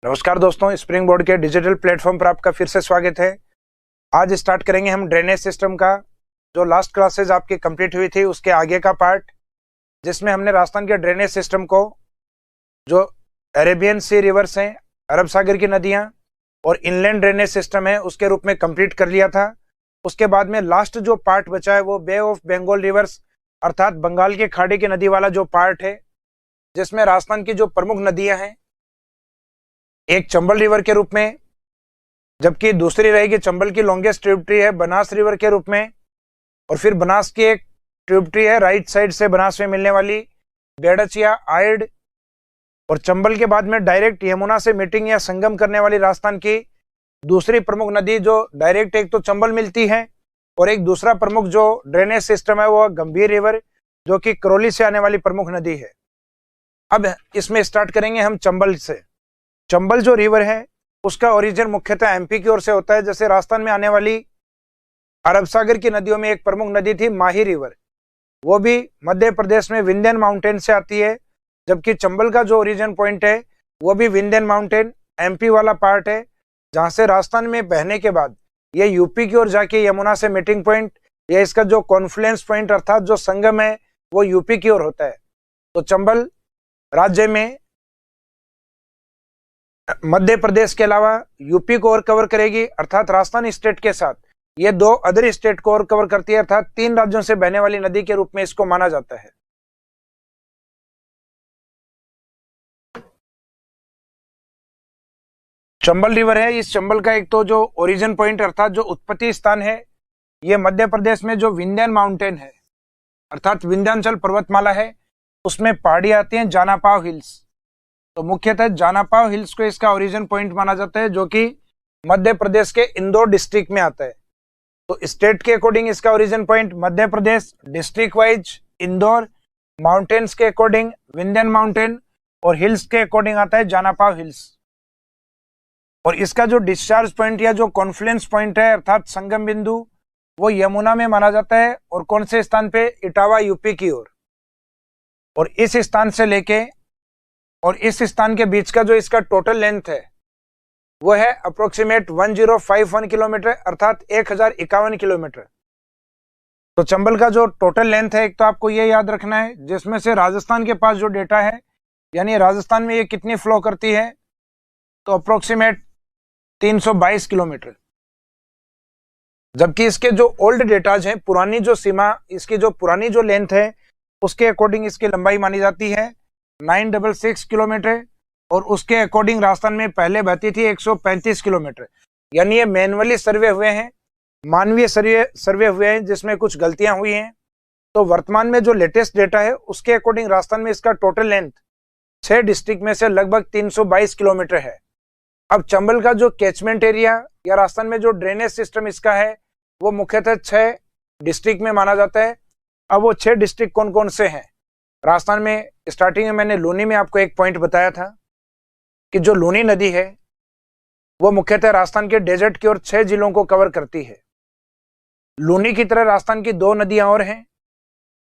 नमस्कार दोस्तों, spring board के डिजिटल प्लेटफॉर्म पर आपका फिर से स्वागत है। आज स्टार्ट करेंगे हम ड्रेनेज सिस्टम का। जो लास्ट क्लासेज आपकी कंप्लीट हुई थी उसके आगे का पार्ट, जिसमें हमने राजस्थान के ड्रेनेज सिस्टम को, जो अरेबियन सी रिवर्स हैं, अरब सागर की नदियां और इनलैंड ड्रेनेज सिस्टम है, उसके रूप में कंप्लीट कर लिया था। उसके बाद में लास्ट जो पार्ट बचा है वो बे ऑफ बंगाल रिवर्स अर्थात बंगाल की खाड़ी की नदी वाला जो पार्ट है, जिसमें राजस्थान की जो प्रमुख नदियां हैं, एक चंबल रिवर के रूप में, जबकि दूसरी रहेगी चंबल की लॉन्गेस्ट ट्रिब्यूटरी है बनास रिवर के रूप में, और फिर बनास की एक ट्रिब्यूटरी है राइट साइड से बनास में मिलने वाली, बेड़च या आयड। और चंबल के बाद में डायरेक्ट यमुना से मीटिंग या संगम करने वाली राजस्थान की दूसरी प्रमुख नदी, जो डायरेक्ट एक तो चंबल मिलती है और एक दूसरा प्रमुख जो ड्रेनेज सिस्टम है वो गंभीर रिवर, जो कि करौली से आने वाली प्रमुख नदी है। अब इसमें स्टार्ट करेंगे हम चंबल से। चंबल जो रिवर है उसका ओरिजिन मुख्यतः एमपी की ओर से होता है। जैसे राजस्थान में आने वाली अरब सागर की नदियों में एक प्रमुख नदी थी माही रिवर, वो भी मध्य प्रदेश में विंध्यन माउंटेन से आती है, जबकि चंबल का जो ओरिजिन पॉइंट है वो भी विंध्यन माउंटेन एमपी वाला पार्ट है, जहां से राजस्थान में बहने के बाद ये यूपी की ओर जाके यमुना से मीटिंग पॉइंट या इसका जो कॉन्फ्लुएंस पॉइंट अर्थात जो संगम है वो यूपी की ओर होता है। तो चंबल राज्य में मध्य प्रदेश के अलावा यूपी को और कवर करेगी, अर्थात राजस्थान स्टेट के साथ ये दो अदर स्टेट को और कवर करती है, अर्थात 3 राज्यों से बहने वाली नदी के रूप में इसको माना जाता है। चंबल रिवर है, इस चंबल का एक तो जो ओरिजिन पॉइंट अर्थात जो उत्पत्ति स्थान है ये मध्य प्रदेश में जो विंध्यन माउंटेन है अर्थात विंध्याचल पर्वतमाला है, उसमें पहाड़ी आती हैं जानापाव हिल्स। तो मुख्यतः जानापाव हिल्स को इसका ओरिजिन पॉइंट माना जाता है, जो कि मध्य प्रदेश के इंदौर डिस्ट्रिक्ट में आता है। तो स्टेट के अकॉर्डिंग इसका origin point Madhya Pradesh, district wise Indore, mountains के अकॉर्डिंग विंध्यन माउंटेन और हिल्स के अकॉर्डिंग आता है जानापाव हिल्स। और इसका जो डिस्चार्ज पॉइंट या जो कॉन्फ्लुएंस पॉइंट है अर्थात संगम बिंदु, वो यमुना में माना जाता है। और कौन से स्थान पे? इटावा यूपी की ओर। और इस स्थान से लेके और इस स्थान के बीच का जो इसका टोटल लेंथ है वो है अप्रोक्सीमेट 1051 किलोमीटर अर्थात 1051 किलोमीटर। तो चंबल का जो टोटल लेंथ है, एक तो आपको ये याद रखना है, जिसमें से राजस्थान के पास जो डेटा है, यानी राजस्थान में ये कितनी फ्लो करती है, तो अप्रोक्सीमेट 322 किलोमीटर। जबकि इसके जो ओल्ड डेटाज हैं, पुरानी जो सीमा, इसकी जो पुरानी जो लेंथ है उसके अकॉर्डिंग इसकी लंबाई मानी जाती है 966 किलोमीटर, और उसके अकॉर्डिंग राजस्थान में पहले बहती थी 135 किलोमीटर। यानी ये मैनुअली सर्वे हुए हैं, मानवीय सर्वे हुए हैं, जिसमें कुछ गलतियां हुई हैं। तो वर्तमान में जो लेटेस्ट डेटा है उसके अकॉर्डिंग राजस्थान में इसका टोटल लेंथ 6 डिस्ट्रिक्ट में से लगभग 322 किलोमीटर है। अब चंबल का जो कैचमेंट एरिया या राजस्थान में जो ड्रेनेज सिस्टम इसका है वो मुख्यतः 6 डिस्ट्रिक्ट में माना जाता है। अब वो 6 डिस्ट्रिक्ट कौन कौन से हैं? राजस्थान में स्टार्टिंग में मैंने लूनी में आपको एक पॉइंट बताया था कि जो लूनी नदी है वो मुख्यतः राजस्थान के डेजर्ट की ओर 6 जिलों को कवर करती है। लूनी की तरह राजस्थान की 2 नदियां और हैं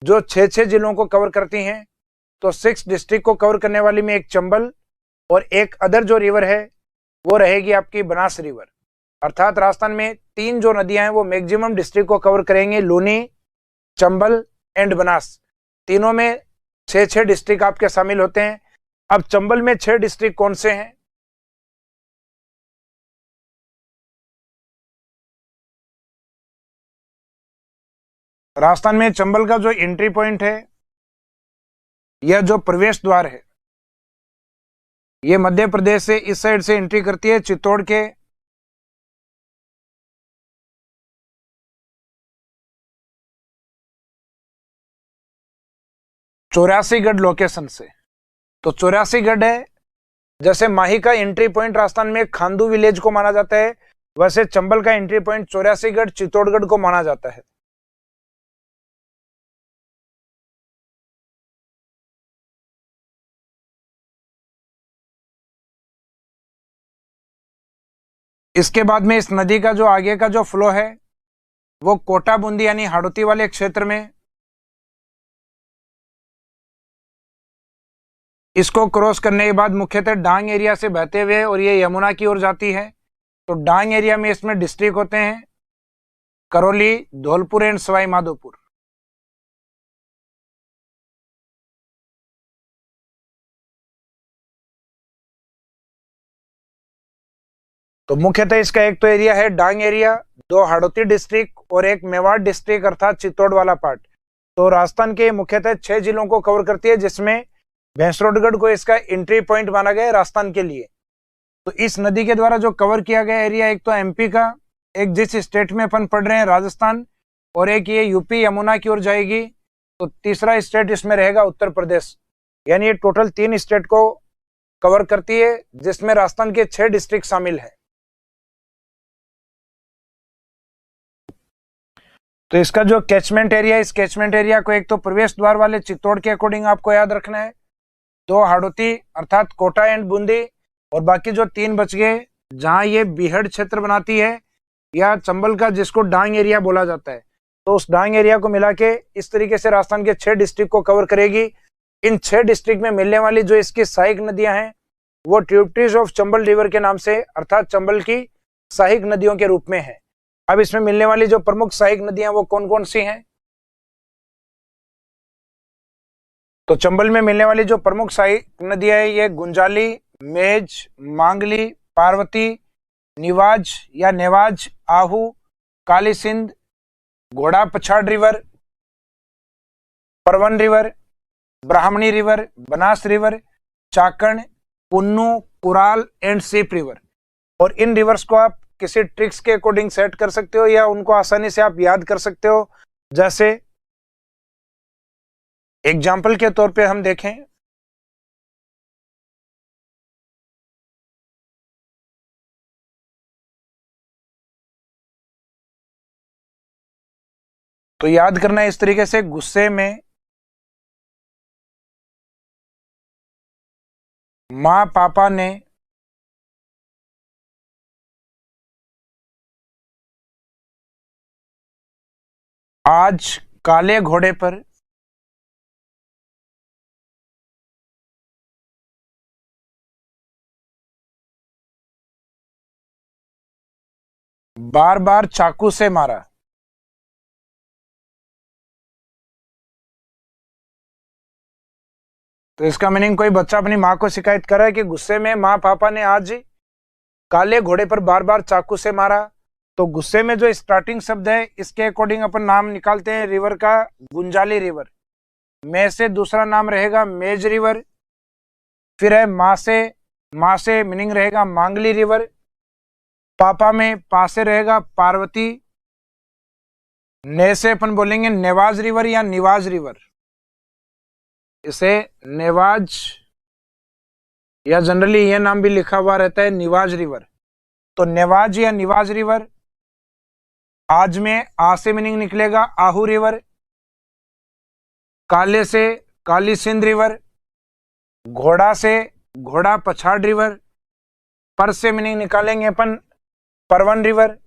जो 6 जिलों को कवर करती हैं। तो 6 डिस्ट्रिक्ट को कवर करने वाली में एक चंबल और एक अदर जो रिवर है वो रहेगी आपकी बनास रिवर। अर्थात राजस्थान में 3 जो नदियां हैं वो मैक्सिमम डिस्ट्रिक्ट को कवर करेंगे, लूनी, चंबल एंड बनास। तीनों में 6 डिस्ट्रिक्ट आपके शामिल होते हैं। अब चंबल में 6 डिस्ट्रिक्ट कौन से हैं? राजस्थान में चंबल का जो एंट्री पॉइंट है, यह जो प्रवेश द्वार है, यह मध्य प्रदेश से इस साइड से एंट्री करती है चित्तौड़ के चौरासीगढ़ लोकेशन से। तो चौरासीगढ़ है, जैसे माही का एंट्री पॉइंट राजस्थान में खांदू विलेज को माना जाता है, वैसे चंबल का एंट्री पॉइंट चौरासीगढ़ चित्तौड़गढ़ को माना जाता है। इसके बाद में इस नदी का जो आगे का जो फ्लो है वो कोटा बूंदी यानी हाड़ौती वाले क्षेत्र में इसको क्रॉस करने के बाद मुख्यतः डांग एरिया से बहते हुए और ये यमुना की ओर जाती है। तो डांग एरिया में इसमें डिस्ट्रिक्ट होते हैं करौली, धौलपुर एंड सवाई माधोपुर। तो मुख्यतः इसका एक तो एरिया है डांग एरिया, दो हाड़ौती डिस्ट्रिक्ट और एक मेवाड़ डिस्ट्रिक्ट अर्थात चित्तौड़ वाला पार्ट। तो राजस्थान के मुख्यतः 6 जिलों को कवर करती है, जिसमें भैंसरोडगढ़ को इसका एंट्री पॉइंट माना गया है राजस्थान के लिए। तो इस नदी के द्वारा जो कवर किया गया एरिया, एक तो एमपी का, एक जिस स्टेट में अपन पढ़ रहे हैं राजस्थान, और एक ये यूपी यमुना की ओर जाएगी। तो तीसरा स्टेट इसमें रहेगा उत्तर प्रदेश। यानी ये टोटल 3 स्टेट को कवर करती है, जिसमें राजस्थान के 6 डिस्ट्रिक्ट शामिल है। तो इसका जो कैचमेंट एरिया, इस कैचमेंट एरिया को एक तो प्रवेश द्वार वाले चित्तौड़ के अकॉर्डिंग आपको याद रखना है, 2 हाड़ौती अर्थात कोटा एंड बूंदी, और बाकी जो 3 बच गए जहां ये बीहड़ क्षेत्र बनाती है या चंबल का जिसको डांग एरिया बोला जाता है। तो उस डांग एरिया को मिला के इस तरीके से राजस्थान के 6 डिस्ट्रिक्ट को कवर करेगी। इन 6 डिस्ट्रिक्ट में मिलने वाली जो इसकी सहायक नदियां हैं वो ट्रिब्यूटरीज ऑफ चंबल रिवर के नाम से अर्थात चंबल की सहायक नदियों के रूप में है। अब इसमें मिलने वाली जो प्रमुख सहायक नदियां वो कौन कौन सी हैं? तो चंबल में मिलने वाली जो प्रमुख सहायक नदियां है ये गुंजाली, मेज, मांगली, पार्वती, निवाज या नेवाज, आहू, काली Sindh, Ghoda Pachhad river, Parvan river, Brahmani river, Banas river, Chakan, Punnu, Kural and Seep river. और इन रिवर्स को आप किसी ट्रिक्स के अकॉर्डिंग सेट कर सकते हो या उनको आसानी से आप याद कर सकते हो। जैसे एग्जाम्पल के तौर पे हम देखें तो याद करना है इस तरीके से, गुस्से में मां पापा ने आज काले घोड़े पर बार बार चाकू से मारा। तो इसका मीनिंग कोई बच्चा अपनी मां को शिकायत कर रहा है कि गुस्से में मां पापा ने आज काले घोड़े पर बार बार चाकू से मारा। तो गुस्से में जो स्टार्टिंग शब्द है इसके अकॉर्डिंग अपन नाम निकालते हैं रिवर का, गुंजाली रिवर। में से दूसरा नाम रहेगा मेज रिवर। फिर है मां से मीनिंग रहेगा मांगली रिवर। पापा में पा से रहेगा पार्वती। ने से अपन बोलेंगे नेवाज रिवर या निवाज रिवर। इसे नेवाज या जनरली यह नाम भी लिखा हुआ रहता है निवाज रिवर। तो नेवाज या निवाज रिवर। आज में आ से मीनिंग निकलेगा आहू रिवर। काले से काली सिंध रिवर। घोड़ा से घोड़ा पछाड़ रिवर। पर से मीनिंग निकालेंगे अपन परवन रिवर।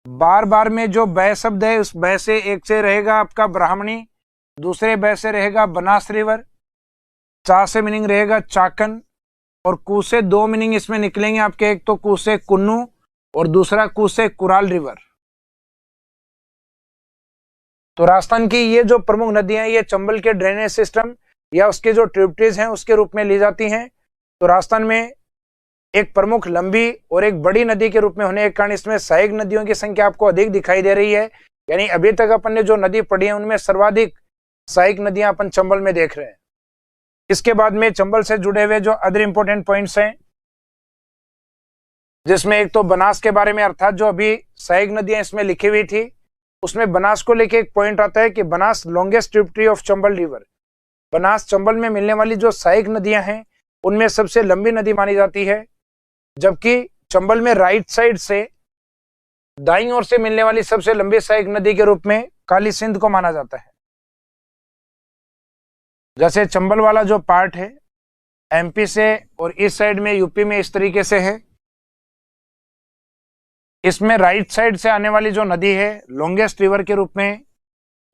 बार बार में जो बै शब्द है उस बै से एक से रहेगा आपका ब्राह्मणी, दूसरे बै से रहेगा बनास रिवर। चा से मीनिंग रहेगा चाकन। और कू से 2 मीनिंग इसमें निकलेंगे आपके, एक तो कू से कुन्नू और दूसरा कू से कुराल रिवर। तो राजस्थान की ये जो प्रमुख नदियां ये चंबल के ड्रेनेज सिस्टम या उसके जो ट्रिब्यूटरीज हैं उसके रूप में ली जाती हैं। तो राजस्थान में एक प्रमुख लंबी और एक बड़ी नदी के रूप में होने के कारण इसमें सहायक नदियों की संख्या आपको अधिक दिखाई दे रही है। यानी अभी तक अपन ने जो नदी पढ़ी है उनमें सर्वाधिक सहायक नदियां अपन चंबल में देख रहे हैं। इसके बाद में चंबल से जुड़े हुए जो अदर इंपॉर्टेंट पॉइंट्स हैं, जिसमें एक तो बनास के बारे में, अर्थात जो अभी सहायक नदियां इसमें लिखी हुई थी उसमें बनास को लेके एक पॉइंट आता है कि Banas longest tributary of Chambal river. Banas Chambal में मिलने वाली जो सहायक नदियां हैं उनमें सबसे लंबी नदी मानी जाती है, जबकि चंबल में राइट साइड से दाईं ओर से मिलने वाली सबसे लंबी सहायक नदी के रूप में काली सिंध को माना जाता है। जैसे चंबल वाला जो पार्ट है एमपी से और इस साइड में यूपी में इस तरीके से है, इसमें राइट साइड से आने वाली जो नदी है लॉन्गेस्ट रिवर के रूप में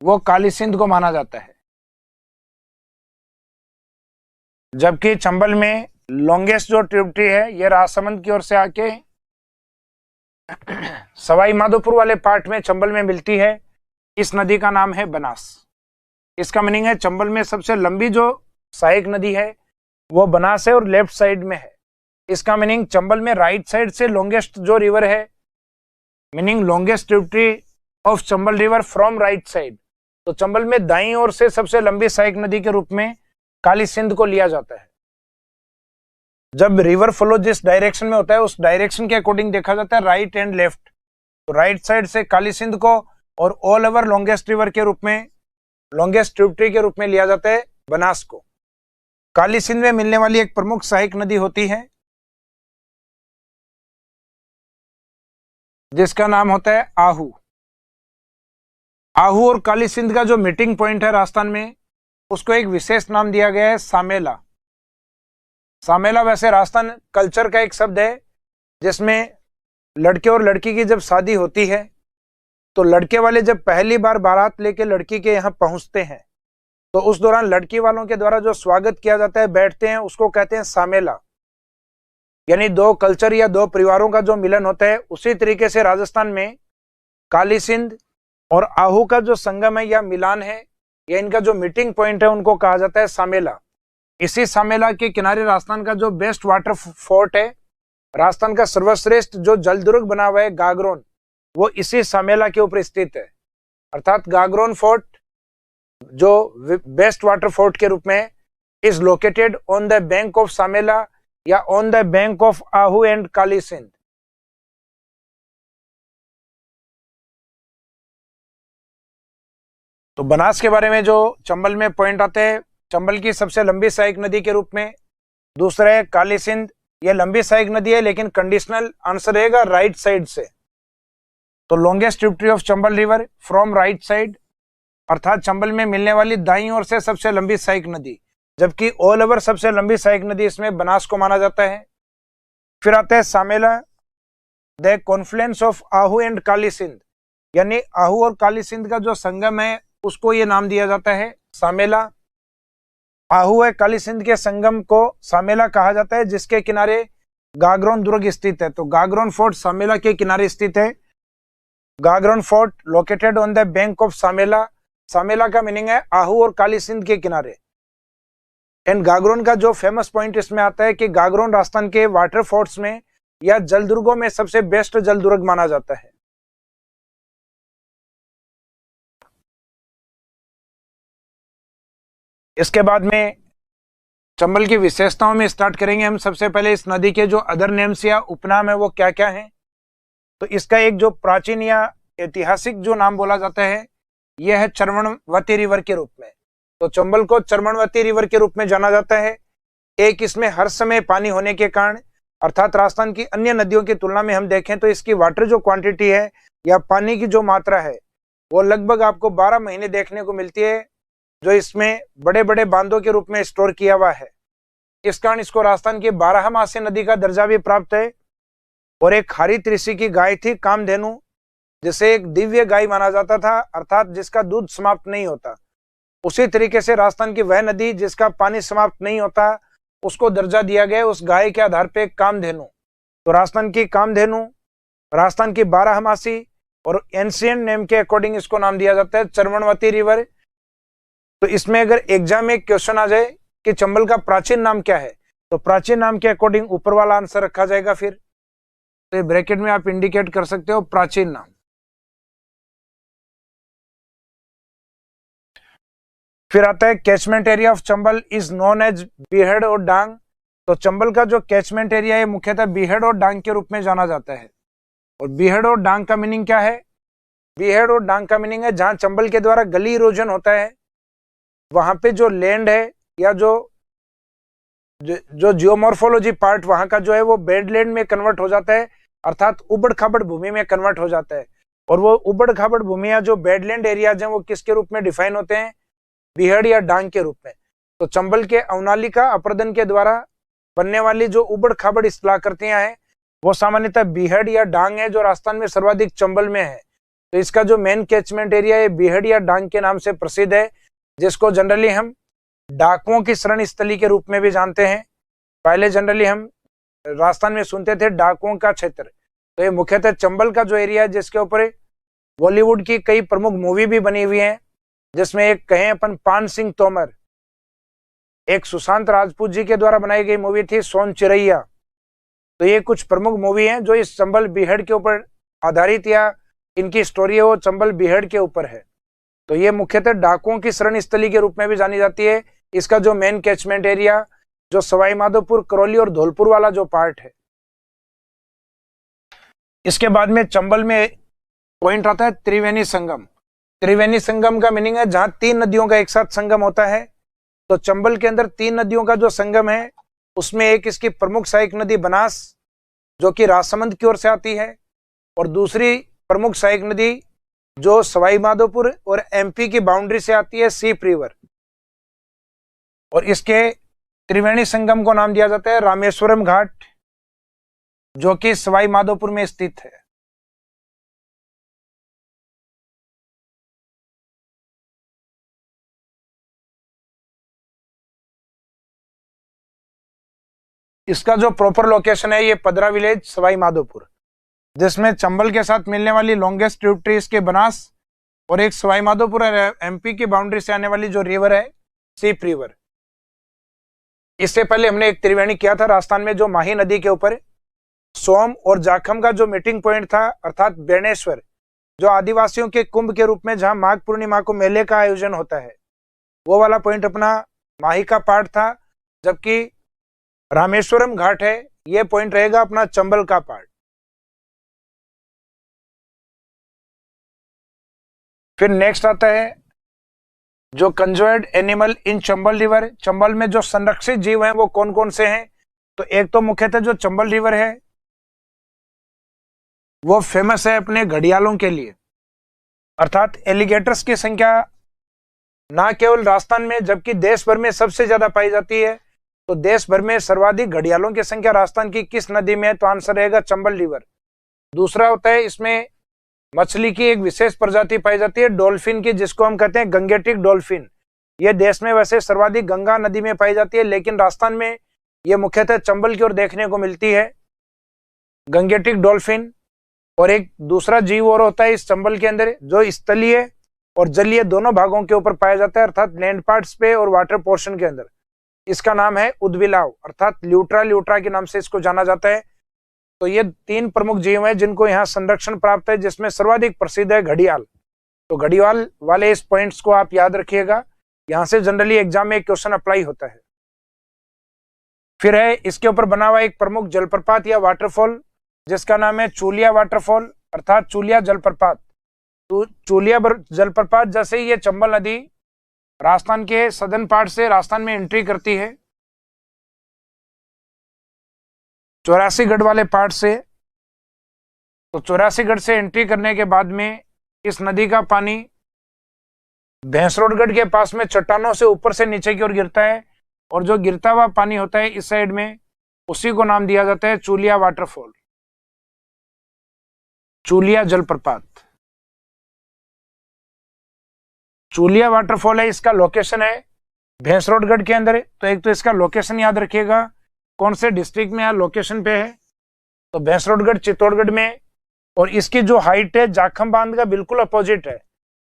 वो काली सिंध को माना जाता है। जबकि चंबल में लॉन्गेस्ट जो ट्रिब्यूटरी है ये राजसमंद की ओर से आके सवाई माधोपुर वाले पार्ट में चंबल में मिलती है। इस नदी का नाम है बनास। इसका मीनिंग है चंबल में सबसे लंबी जो सहायक नदी है वो बनास है और लेफ्ट साइड में है। इसका मीनिंग चंबल में राइट साइड से लॉन्गेस्ट जो रिवर है, meaning longest tributary of Chambal river from right side. तो चंबल में दाईं ओर से सबसे लंबी सहायक नदी के रूप में काली सिंध को लिया जाता है। जब रिवर फ्लो जिस डायरेक्शन में होता है उस डायरेक्शन के अकॉर्डिंग देखा जाता है राइट एंड लेफ्ट। तो राइट साइड से काली सिंध को और ऑल ओवर लॉन्गेस्ट रिवर के रूप में, लॉन्गेस्ट ट्रिब्यूटरी के रूप में लिया जाता है बनास को। काली सिंध में मिलने वाली एक प्रमुख सहायक नदी होती है जिसका नाम होता है आहू। आहू और काली सिंध का जो मीटिंग पॉइंट है राजस्थान में, उसको एक विशेष नाम दिया गया है सामेला। सामेला वैसे राजस्थान कल्चर का एक शब्द है जिसमें लड़के और लड़की की जब शादी होती है तो लड़के वाले जब पहली बार बारात लेके लड़की के यहाँ पहुंचते हैं तो उस दौरान लड़की वालों के द्वारा जो स्वागत किया जाता है, बैठते हैं, उसको कहते हैं सामेला। यानी दो कल्चर या दो परिवारों का जो मिलन होता है। उसी तरीके से राजस्थान में काली सिंध और आहू का जो संगम है या मिलान है या इनका जो मीटिंग पॉइंट है उनको कहा जाता है सामेला। इसी सामेला के किनारे राजस्थान का जो बेस्ट वाटर फोर्ट है, राजस्थान का सर्वश्रेष्ठ जो जल दुर्ग बना हुआ है गागरोन, वो इसी सामेला के ऊपर स्थित है। अर्थात गागरोन फोर्ट जो बेस्ट वाटर फोर्ट के रूप में is located on the bank of Samela या on the bank of Ahu and Kali Sindh. तो बनास के बारे में जो चंबल में पॉइंट आते हैं, चंबल की सबसे लंबी सहायक नदी के रूप में। दूसरा है काली सिंध, ये लंबी सहायक नदी है लेकिन कंडीशनल आंसर रहेगा राइट साइड से। तो longest tributary of Chambal river from right side, अर्थात चंबल में मिलने वाली दाईं ओर से सबसे लंबी सहायक नदी, जबकि ऑल ओवर सबसे लंबी सहायक नदी इसमें बनास को माना जाता है। फिर आता है Samela, the confluence of Ahu and Kali Sindh, यानी आहू और काली सिंध का जो संगम है उसको ये नाम दिया जाता है सामेला। आहू है काली सिंध के संगम को सामेला कहा जाता है, जिसके किनारे गागरोन दुर्ग स्थित है। तो गागरोन फोर्ट सामेला के किनारे स्थित है। Gagron fort located on the bank of Samela. Samela का मीनिंग है आहू और काली सिंध के किनारे। एंड गागरोन का जो फेमस पॉइंट इसमें आता है कि गागरोन राजस्थान के वाटर फोर्ट्स में या जलदुर्गों में सबसे बेस्ट जलदुर्ग माना जाता है। इसके बाद में चंबल की विशेषताओं में स्टार्ट करेंगे हम। सबसे पहले इस नदी के जो अदर नेम्स या उपनाम है वो क्या क्या हैं। तो इसका एक जो प्राचीन या ऐतिहासिक जो नाम बोला जाता है यह है चर्मणवती रिवर के रूप में। तो चंबल को चर्मणवती रिवर के रूप में जाना जाता है। एक, इसमें हर समय पानी होने के कारण, अर्थात राजस्थान की अन्य नदियों की तुलना में हम देखें तो इसकी वाटर जो क्वांटिटी है या पानी की जो मात्रा है वो लगभग आपको 12 महीने देखने को मिलती है, जो इसमें बड़े बड़े बांधों के रूप में स्टोर किया हुआ है। इस कारण इसको राजस्थान की 12मासी नदी का दर्जा भी प्राप्त है। और एक हरित ऋषि की गाय थी कामधेनु, जिसे एक दिव्य गाय माना जाता था, अर्थात जिसका दूध समाप्त नहीं होता। उसी तरीके से राजस्थान की वह नदी जिसका पानी समाप्त नहीं होता उसको दर्जा दिया गया उस गाय के आधार पे कामधेनु। तो राजस्थान की कामधेनु, राजस्थान की 12मासी और एंशिएंट नेम के अकॉर्डिंग इसको नाम दिया जाता है चर्मणवती रिवर। तो इसमें अगर एग्जाम में क्वेश्चन आ जाए कि चंबल का प्राचीन नाम क्या है, तो प्राचीन नाम के अकॉर्डिंग ऊपर वाला आंसर रखा जाएगा। फिर तो ब्रैकेट में आप इंडिकेट कर सकते हो प्राचीन नाम। फिर आता है catchment area of Chambal is known as Beehad और डांग। तो चंबल का जो कैचमेंट एरिया है मुख्यतः बीहड़ और डांग के रूप में जाना जाता है। और बीहड़ और डांग का मीनिंग क्या है? बीहड़ और डांग का मीनिंग है जहां चंबल के द्वारा गली इरोजन होता है वहां पे जो लैंड है या जो जियोमॉर्फोलॉजी पार्ट वहां का जो है वो बेडलैंड में कन्वर्ट हो जाता है, अर्थात उबड़ खाबड़ भूमि में कन्वर्ट हो जाता है। और वो उबड़ खाबड़ भूमियां जो बेडलैंड एरियाज हैं वो किसके रूप में डिफाइन होते हैं? बीहड़ या डांग के रूप में। तो चंबल के अवनालिका अपर्दन के द्वारा बनने वाली जो उबड़ खाबड़ इलाकृतियां हैं वो सामान्यतः बीहड़ या डांग है, जो राजस्थान में सर्वाधिक चंबल में है। तो इसका जो मेन कैचमेंट एरिया है बीहड़ या डांग के नाम से प्रसिद्ध है, जिसको जनरली हम डाकुओं की शरण स्थली के रूप में भी जानते हैं। पहले जनरली हम राजस्थान में सुनते थे डाकुओं का क्षेत्र, तो ये मुख्यतः चंबल का जो एरिया है जिसके ऊपर बॉलीवुड की कई प्रमुख मूवी भी बनी हुई हैं, जिसमें एक कहें अपन पान सिंह तोमर, एक सुशांत राजपूत जी के द्वारा बनाई गई मूवी थी सोन चिरैया। तो ये कुछ प्रमुख मूवी हैं जो इस चंबल बीहड़ के ऊपर आधारित या इनकी स्टोरी है वो चंबल बीहड़ के ऊपर है। तो ये मुख्यतः डाकुओं की शरण स्थली के रूप में भी जानी जाती है। इसका जो मेन कैचमेंट एरिया जो सवाई माधोपुर, करौली और धौलपुर वाला जो पार्ट है। इसके बाद में चंबल में पॉइंट आता है त्रिवेणी संगम। त्रिवेणी संगम का मीनिंग है जहां तीन नदियों का एक साथ संगम होता है। तो चंबल के अंदर तीन नदियों का जो संगम है उसमें एक इसकी प्रमुख सहायक नदी बनास जो कि राजसमंद की ओर से आती है, और दूसरी प्रमुख सहायक नदी जो सवाई माधोपुर और एमपी की बाउंड्री से आती है सीप रिवर। और इसके त्रिवेणी संगम को नाम दिया जाता है रामेश्वरम घाट, जो कि सवाई माधोपुर में स्थित है। इसका जो प्रॉपर लोकेशन है ये पदरा विलेज सवाई माधोपुर, जिसमें चंबल के साथ मिलने वाली लॉन्गेस्ट ट्रिब्यूटरी इसके बनास और एक सवाई माधोपुर और एमपी की बाउंड्री से आने वाली जो रिवर है सीप रिवर। इससे पहले हमने एक त्रिवेणी किया था राजस्थान में जो माही नदी के ऊपर सोम और जाखम का जो मीटिंग पॉइंट था, अर्थात बेणेश्वर, जो आदिवासियों के कुंभ के रूप में जहां माघ पूर्णिमा को मेले का आयोजन होता है, वो वाला पॉइंट अपना माही का पार्ट था। जबकि रामेश्वरम घाट है ये पॉइंट रहेगा अपना चंबल का पार्ट। फिर नेक्स्ट आता है जो conserved animal in Chambal river. Chambal में जो संरक्षित जीव हैं वो कौन कौन से हैं? तो एक तो मुख्यतः जो चंबल रिवर है वो फेमस है अपने घड़ियालों के लिए, अर्थात एलिगेटर्स की संख्या ना केवल राजस्थान में जबकि देश भर में सबसे ज्यादा पाई जाती है। तो देश भर में सर्वाधिक घड़ियालों की संख्या राजस्थान की किस नदी में है? तो आंसर रहेगा चंबल रिवर। दूसरा होता है इसमें मछली की एक विशेष प्रजाति पाई जाती है डॉल्फिन की, जिसको हम कहते हैं गंगेटिक डॉल्फिन। ये देश में वैसे सर्वाधिक गंगा नदी में पाई जाती है, लेकिन राजस्थान में ये मुख्यतः चंबल की ओर देखने को मिलती है गंगेटिक डॉल्फिन। और एक दूसरा जीव और होता है इस चंबल के अंदर जो स्थलीय और जलीय दोनों भागों के ऊपर पाया जाता है, अर्थात लैंड पार्ट्स पे और वाटर पोर्शन के अंदर। इसका नाम है उदबिलाव, अर्थात ल्यूट्रा ल्यूट्रा के नाम से इसको जाना जाता है। तो ये तीन प्रमुख जीव हैं जिनको यहाँ संरक्षण प्राप्त है, जिसमें सर्वाधिक प्रसिद्ध है घड़ियाल। तो घड़ियाल वाले इस पॉइंट्स को आप याद रखिएगा, यहाँ से जनरली एग्जाम में एक क्वेश्चन अप्लाई होता है। फिर है इसके ऊपर बना हुआ एक प्रमुख जलप्रपात या वाटरफॉल जिसका नाम है चूलिया वाटरफॉल, अर्थात चूलिया जलप्रपात। तो चूलिया जलप्रपात जैसे ही ये चंबल नदी राजस्थान के सदर्न पार्ट से राजस्थान में एंट्री करती है 84गढ़ वाले पार्ट से, तो 84गढ़ से एंट्री करने के बाद में इस नदी का पानी भैंसरोडगढ़ के पास में चट्टानों से ऊपर से नीचे की ओर गिरता है, और जो गिरता हुआ पानी होता है इस साइड में उसी को नाम दिया जाता है चूलिया वाटरफॉल, चूलिया जलप्रपात। चूलिया वाटरफॉल है, इसका लोकेशन है भैंसरोडगढ़ के अंदर। तो एक तो इसका लोकेशन याद रखिएगा कौन से डिस्ट्रिक्ट में लोकेशन पे है, तो भैंसरोडगढ़ चित्तौड़गढ़ में। और इसकी जो हाइट है जाखम बांध का बिल्कुल अपोजिट है।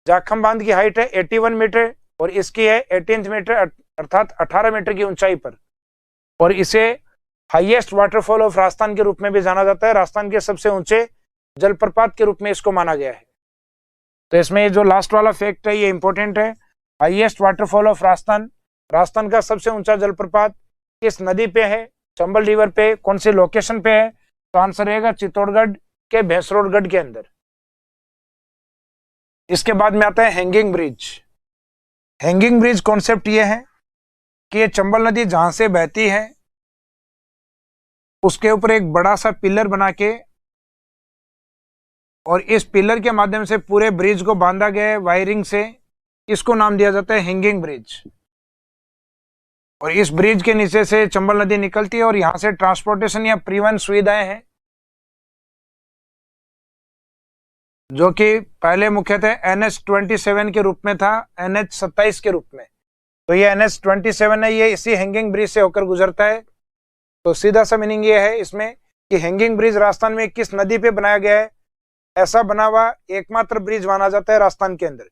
जाखम बांध की हाइट है 81 मीटर और इसकी है 18 मीटर, अर्थात 18 मीटर की ऊंचाई पर। और इसे हाईएस्ट वाटरफॉल ऑफ राजस्थान के रूप में भी जाना जाता है, राजस्थान के सबसे ऊंचे जलप्रपात के रूप में इसको माना गया है। तो इसमें ये जो लास्ट वाला फैक्ट है ये इंपॉर्टेंट है, highest waterfall of Rajasthan, Rajasthan का सबसे ऊंचा जलप्रपात किस नदी पे है? चंबल रिवर पे। कौन सी लोकेशन पे है? तो आंसर रहेगा चित्तौड़गढ़ के भैंसरोडगढ़ के अंदर। इसके बाद में आता है hanging bridge. Hanging bridge concept ये है कि ये चंबल नदी जहां से बहती है उसके ऊपर एक बड़ा सा पिलर बना के और इस पिलर के माध्यम से पूरे ब्रिज को बांधा गया है वायरिंग से, इसको नाम दिया जाता है हैंगिंग ब्रिज। और इस ब्रिज के नीचे से चंबल नदी निकलती है और यहां से ट्रांसपोर्टेशन या परिवहन सुविधाएं हैं जो कि पहले मुख्यतः NH-27 के रूप में था NH-27 के रूप में। तो ये NH-27 है, ये इसी हैंगिंग ब्रिज से होकर गुजरता है। तो सीधा सा मीनिंग ये है इसमें कि हैंगिंग ब्रिज राजस्थान में किस नदी पे बनाया गया है, ऐसा बना हुआ एकमात्र ब्रिज माना जाता है राजस्थान के अंदर।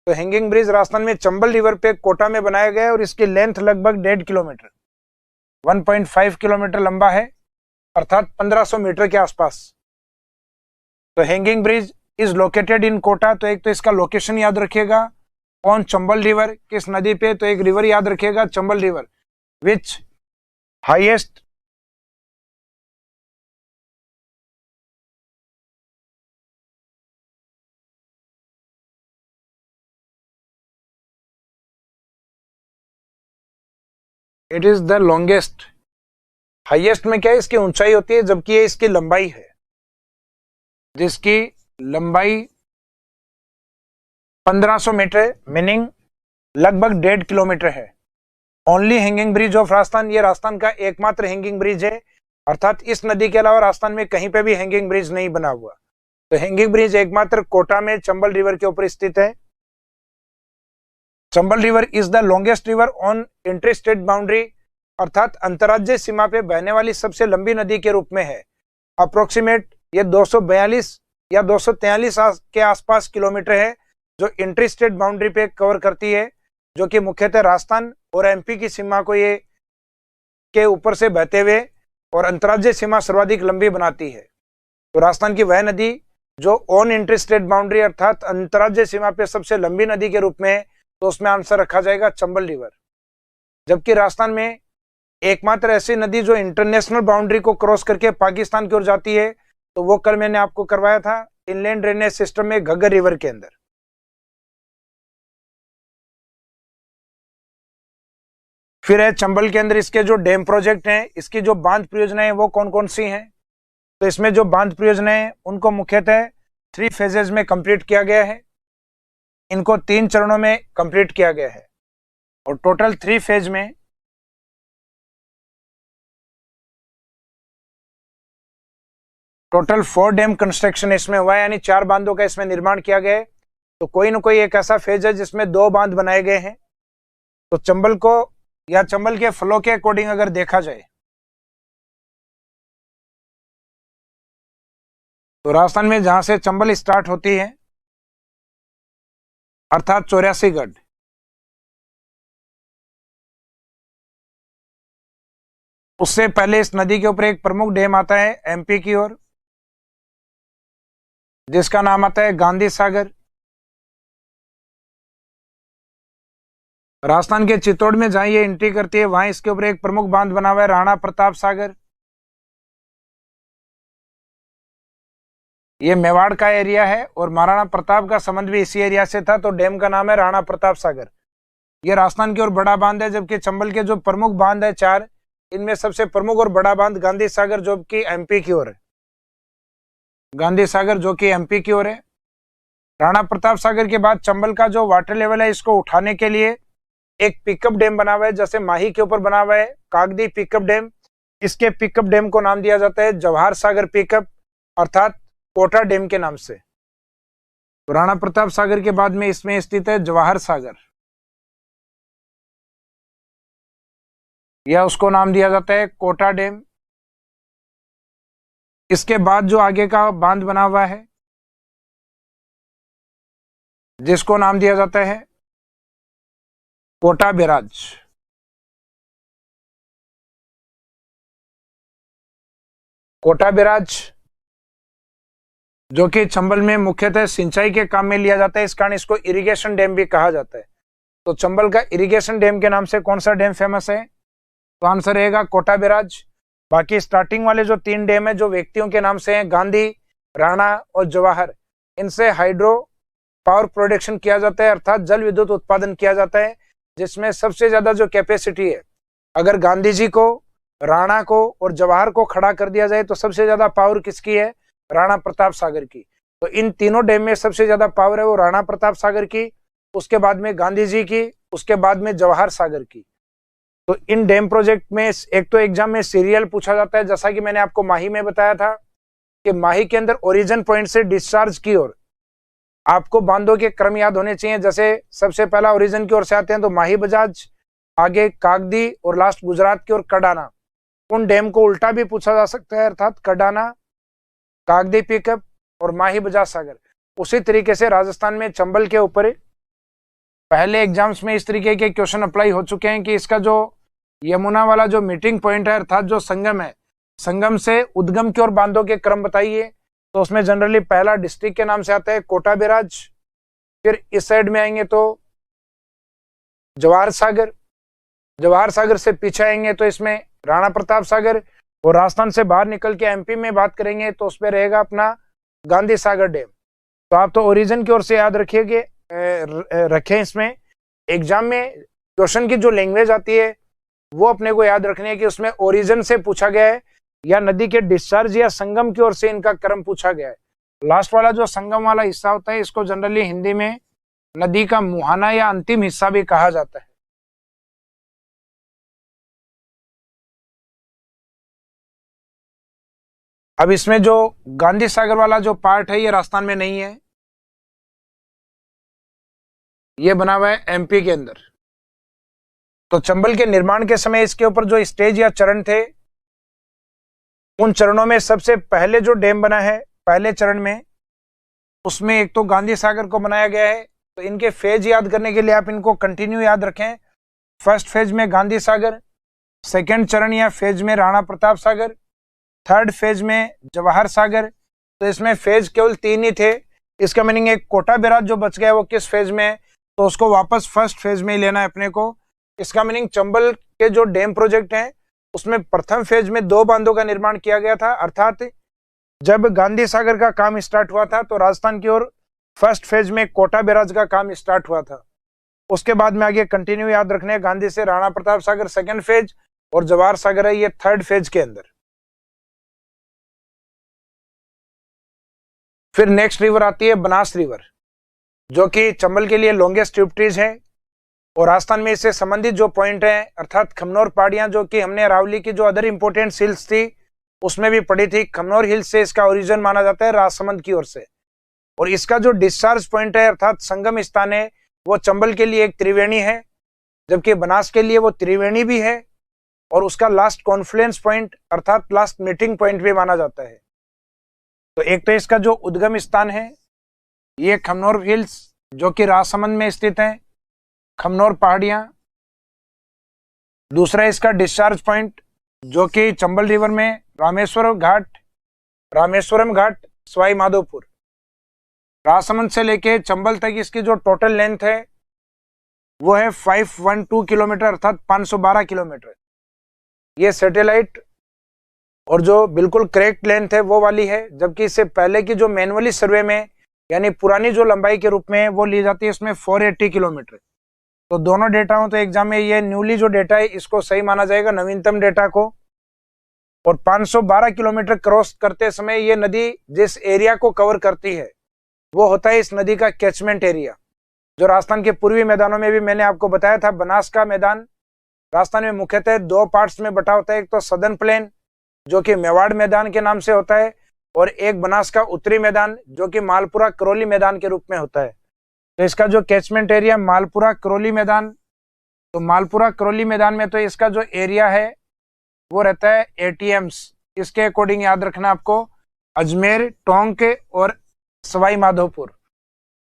तो हैंगिंग ब्रिज राजस्थान में चंबल रिवर पे कोटा में बनाया गया है और इसकी लेंथ लगभग 1.5 किलोमीटर 1.5 किलोमीटर लंबा है, अर्थात 1500 मीटर के आसपास। तो hanging bridge is located in Kota. तो एक तो इसका लोकेशन याद रखिएगा, ऑन चंबल रिवर, किस नदी पे, तो एक रिवर याद रखिएगा Chambal river, which highest it is the longest. Highest में क्या है, इसकी ऊंचाई होती है, जबकि ये इसकी लंबाई है, जिसकी लंबाई 1500 मीटर मीनिंग लगभग 1.5 किलोमीटर है। Only hanging bridge of Rajasthan, ये राजस्थान का एकमात्र हैंगिंग ब्रिज है, अर्थात इस नदी के अलावा राजस्थान में कहीं पे भी हैंगिंग ब्रिज नहीं बना हुआ। तो हैंगिंग ब्रिज एकमात्र कोटा में चंबल रिवर के ऊपर स्थित है। Chambal river is the longest river on inter state boundary, अर्थात अंतर्राज्यीय सीमा पे बहने वाली सबसे लंबी नदी के रूप में है। अप्रोक्सीमेट ये 242 या 243 के आसपास किलोमीटर है, जो इंटर स्टेट बाउंड्री पे कवर करती है, जो कि मुख्यतः राजस्थान और MP की सीमा को ये के ऊपर से बहते हुए और अंतर्राज्यीय सीमा सर्वाधिक लंबी बनाती है। तो राजस्थान की वह नदी जो ऑन इंटर स्टेट बाउंड्री अर्थात अंतर्राज्यीय सीमा पे सबसे लंबी नदी के रूप में है, तो उसमें आंसर रखा जाएगा चंबल रिवर। जबकि राजस्थान में एकमात्र ऐसी नदी जो इंटरनेशनल बाउंड्री को क्रॉस करके पाकिस्तान की ओर जाती है, तो वो कल मैंने आपको करवाया था इनलैंड ड्रेनेज सिस्टम में घग्गर रिवर के अंदर। फिर है चंबल के अंदर इसके जो डैम प्रोजेक्ट हैं, इसकी जो बांध परियोजनाएं वो कौन कौन सी हैं। तो इसमें जो बांध परियोजनाएं उनको मुख्यतः 3 फेजेज में कंप्लीट किया गया है। इनको 3 चरणों में कंप्लीट किया गया है और टोटल 3 फेज में टोटल 4 डैम कंस्ट्रक्शन इसमें हुआ है, यानी 4 बांधों का इसमें निर्माण किया गया है। तो कोई ना कोई एक ऐसा फेज है जिसमें 2 बांध बनाए गए हैं। तो चंबल को या चंबल के फ्लो के अकॉर्डिंग अगर देखा जाए तो राजस्थान में जहां से चंबल स्टार्ट होती है अर्थात 84गढ़, उससे पहले इस नदी के ऊपर एक प्रमुख डैम आता है MP की ओर, जिसका नाम आता है गांधी सागर। राजस्थान के चित्तौड़ में जहां ये एंट्री करती है वहां इसके ऊपर एक प्रमुख बांध बना हुआ है राणा प्रताप सागर। ये मेवाड़ का एरिया है और महाराणा प्रताप का संबंध भी इसी एरिया से था, तो डैम का नाम है राणा प्रताप सागर। ये राजस्थान की ओर बड़ा बांध है, जबकि चंबल के जो प्रमुख बांध है 4, इनमें सबसे प्रमुख और बड़ा बांध गांधी सागर जो कि MP की ओर है। गांधी सागर जो कि MP की ओर है। राणा प्रताप सागर के बाद चंबल का जो वाटर लेवल है इसको उठाने के लिए एक पिकअप डैम बना हुआ है, जैसे माही के ऊपर बना हुआ है कागदी पिकअप डैम। इसके पिकअप डैम को नाम दिया जाता है जवाहर सागर पिकअप, अर्थात कोटा डैम के नाम से। तो राणा प्रताप सागर के बाद में इसमें स्थित है जवाहर सागर, या उसको नाम दिया जाता है कोटा डैम। इसके बाद जो आगे का बांध बना हुआ है जिसको नाम दिया जाता है कोटा बैराज। कोटा बैराज जो कि चंबल में मुख्यतः सिंचाई के काम में लिया जाता है, इस कारण इसको इरिगेशन डैम भी कहा जाता है। तो चंबल का इरिगेशन डैम के नाम से कौन सा डैम फेमस है, तो आंसर रहेगा कोटा बैराज। बाकी स्टार्टिंग वाले जो 3 डैम है जो व्यक्तियों के नाम से हैं, गांधी, राणा और जवाहर, इनसे हाइड्रो पावर प्रोडक्शन किया जाता है, अर्थात जल विद्युत उत्पादन किया जाता है, जिसमें सबसे ज्यादा जो कैपेसिटी है, अगर गांधी जी को, राणा को और जवाहर को खड़ा कर दिया जाए तो सबसे ज्यादा पावर किसकी है, राणा प्रताप सागर की। तो इन तीनों डैम में सबसे ज्यादा पावर है वो राणा प्रताप सागर की, उसके बाद में गांधी जी की, उसके बाद में जवाहर सागर की। तो इन डैम प्रोजेक्ट में एक तो एग्जाम में सीरियल पूछा जाता है, जैसा कि मैंने आपको माही में बताया था कि माही के अंदर ओरिजिन पॉइंट से डिस्चार्ज की ओर आपको बांधों के क्रम याद होने चाहिए। जैसे सबसे पहला ओरिजिन की ओर से आते हैं तो माही बजाज, आगे कागदी और लास्ट गुजरात की ओर कडाना। उन डैम को उल्टा भी पूछा जा सकता है, अर्थात कडाना, कागदी पिकअप और माही बजाज सागर। उसी तरीके से राजस्थान में चंबल के ऊपर पहले एग्जाम्स में इस तरीके के क्वेश्चन अप्लाई हो चुके हैं कि इसका जो यमुना वाला जो मीटिंग पॉइंट है, अर्थात जो संगम है, संगम से उद्गम की ओर बांधों के क्रम बताइए। तो उसमें जनरली पहला डिस्ट्रिक्ट के नाम से आता है कोटा बैराज, फिर इस साइड में आएंगे तो जवाहर सागर, जवाहर सागर से पीछे आएंगे तो इसमें राणा प्रताप सागर, और राजस्थान से बाहर निकल के एमपी में बात करेंगे तो उसमें रहेगा अपना गांधी सागर डैम। तो आप तो ओरिजिन की ओर से याद रखिएगे, रखें। इसमें एग्जाम में क्वेश्चन की जो लैंग्वेज आती है वो अपने को याद रखनी है कि उसमें ओरिजिन से पूछा गया है या नदी के डिस्चार्ज या संगम की ओर से इनका क्रम पूछा गया है। लास्ट वाला जो संगम वाला हिस्सा होता है इसको जनरली हिंदी में नदी का मुहाना या अंतिम हिस्सा भी कहा जाता है। अब इसमें जो गांधी सागर वाला जो पार्ट है ये राजस्थान में नहीं है, ये बना हुआ है एमपी के अंदर। तो चंबल के निर्माण के समय इसके ऊपर जो स्टेज या चरण थे, उन चरणों में सबसे पहले जो डैम बना है पहले चरण में, उसमें एक तो गांधी सागर को बनाया गया है। तो इनके फेज याद करने के लिए आप इनको कंटिन्यू याद रखें। फर्स्ट फेज में गांधी सागर, सेकेंड चरण या फेज में राणा प्रताप सागर, थर्ड फेज में जवाहर सागर। तो इसमें फेज केवल 3 ही थे। इसका मीनिंग एक कोटा बैराज जो बच गया वो किस फेज में है, तो उसको वापस फर्स्ट फेज में ही लेना है अपने को। इसका मीनिंग चंबल के जो डैम प्रोजेक्ट हैं उसमें प्रथम फेज में 2 बांधों का निर्माण किया गया था, अर्थात जब गांधी सागर का काम स्टार्ट हुआ था तो राजस्थान की ओर फर्स्ट फेज में कोटा बैराज का काम स्टार्ट हुआ था। उसके बाद में आगे कंटिन्यू याद रखने हैं, गांधी से राणा प्रताप सागर सेकेंड फेज और जवाहर सागर है ये थर्ड फेज के अंदर। फिर नेक्स्ट रिवर आती है बनास रिवर, जो कि चंबल के लिए लॉन्गेस्ट ट्रिब्यूटरीज है और राजस्थान में इससे संबंधित जो पॉइंट है अर्थात खमनोर पहाड़ियां, जो कि हमने अरावली की जो अदर इंपोर्टेंट हिल्स थी उसमें भी पढ़ी थी। खमनोर हिल्स से इसका ओरिजिन माना जाता है राजसमंद की ओर से, और इसका जो डिस्चार्ज पॉइंट है अर्थात संगम स्थान है वो चंबल के लिए एक त्रिवेणी है, जबकि बनास के लिए वो त्रिवेणी भी है और उसका लास्ट कॉन्फ्लुएंस पॉइंट अर्थात लास्ट मीटिंग पॉइंट भी माना जाता है। तो एक तो इसका जो उद्गम स्थान है ये खमनोर हिल्स जो कि राजसमंद में स्थित है, खमनोर पहाड़ियां। दूसरा इसका डिस्चार्ज पॉइंट जो कि चंबल रिवर में रामेश्वरम घाट सवाई माधोपुर। राजसमंद से लेके चंबल तक इसकी जो टोटल लेंथ है वो है 512 किलोमीटर अर्थात 512 किलोमीटर। ये सैटेलाइट और जो बिल्कुल करेक्ट लेंथ है वो वाली है, जबकि इससे पहले की जो मैनुअली सर्वे में यानी पुरानी जो लंबाई के रूप में वो ली जाती है इसमें 480 किलोमीटर। तो दोनों डेटा हो तो एग्जाम में ये न्यूली जो डेटा है इसको सही माना जाएगा, नवीनतम डेटा को। और 512 किलोमीटर क्रॉस करते समय ये नदी जिस एरिया को कवर करती है वो होता है इस नदी का कैचमेंट एरिया, जो राजस्थान के पूर्वी मैदानों में भी मैंने आपको बताया था। बनास का मैदान राजस्थान में मुख्यतः 2 पार्ट्स में बटा होता है, एक तो सदर्न प्लेन जो कि मेवाड़ मैदान के नाम से होता है और एक बनास का उत्तरी मैदान जो कि मालपुरा करौली मैदान के रूप में होता है। तो इसका जो कैचमेंट एरिया मालपुरा करौली मैदान, तो मालपुरा करौली मैदान में तो इसका जो एरिया है वो रहता है एटीएम्स। इसके अकॉर्डिंग याद रखना आपको अजमेर, टोंक और सवाई माधोपुर,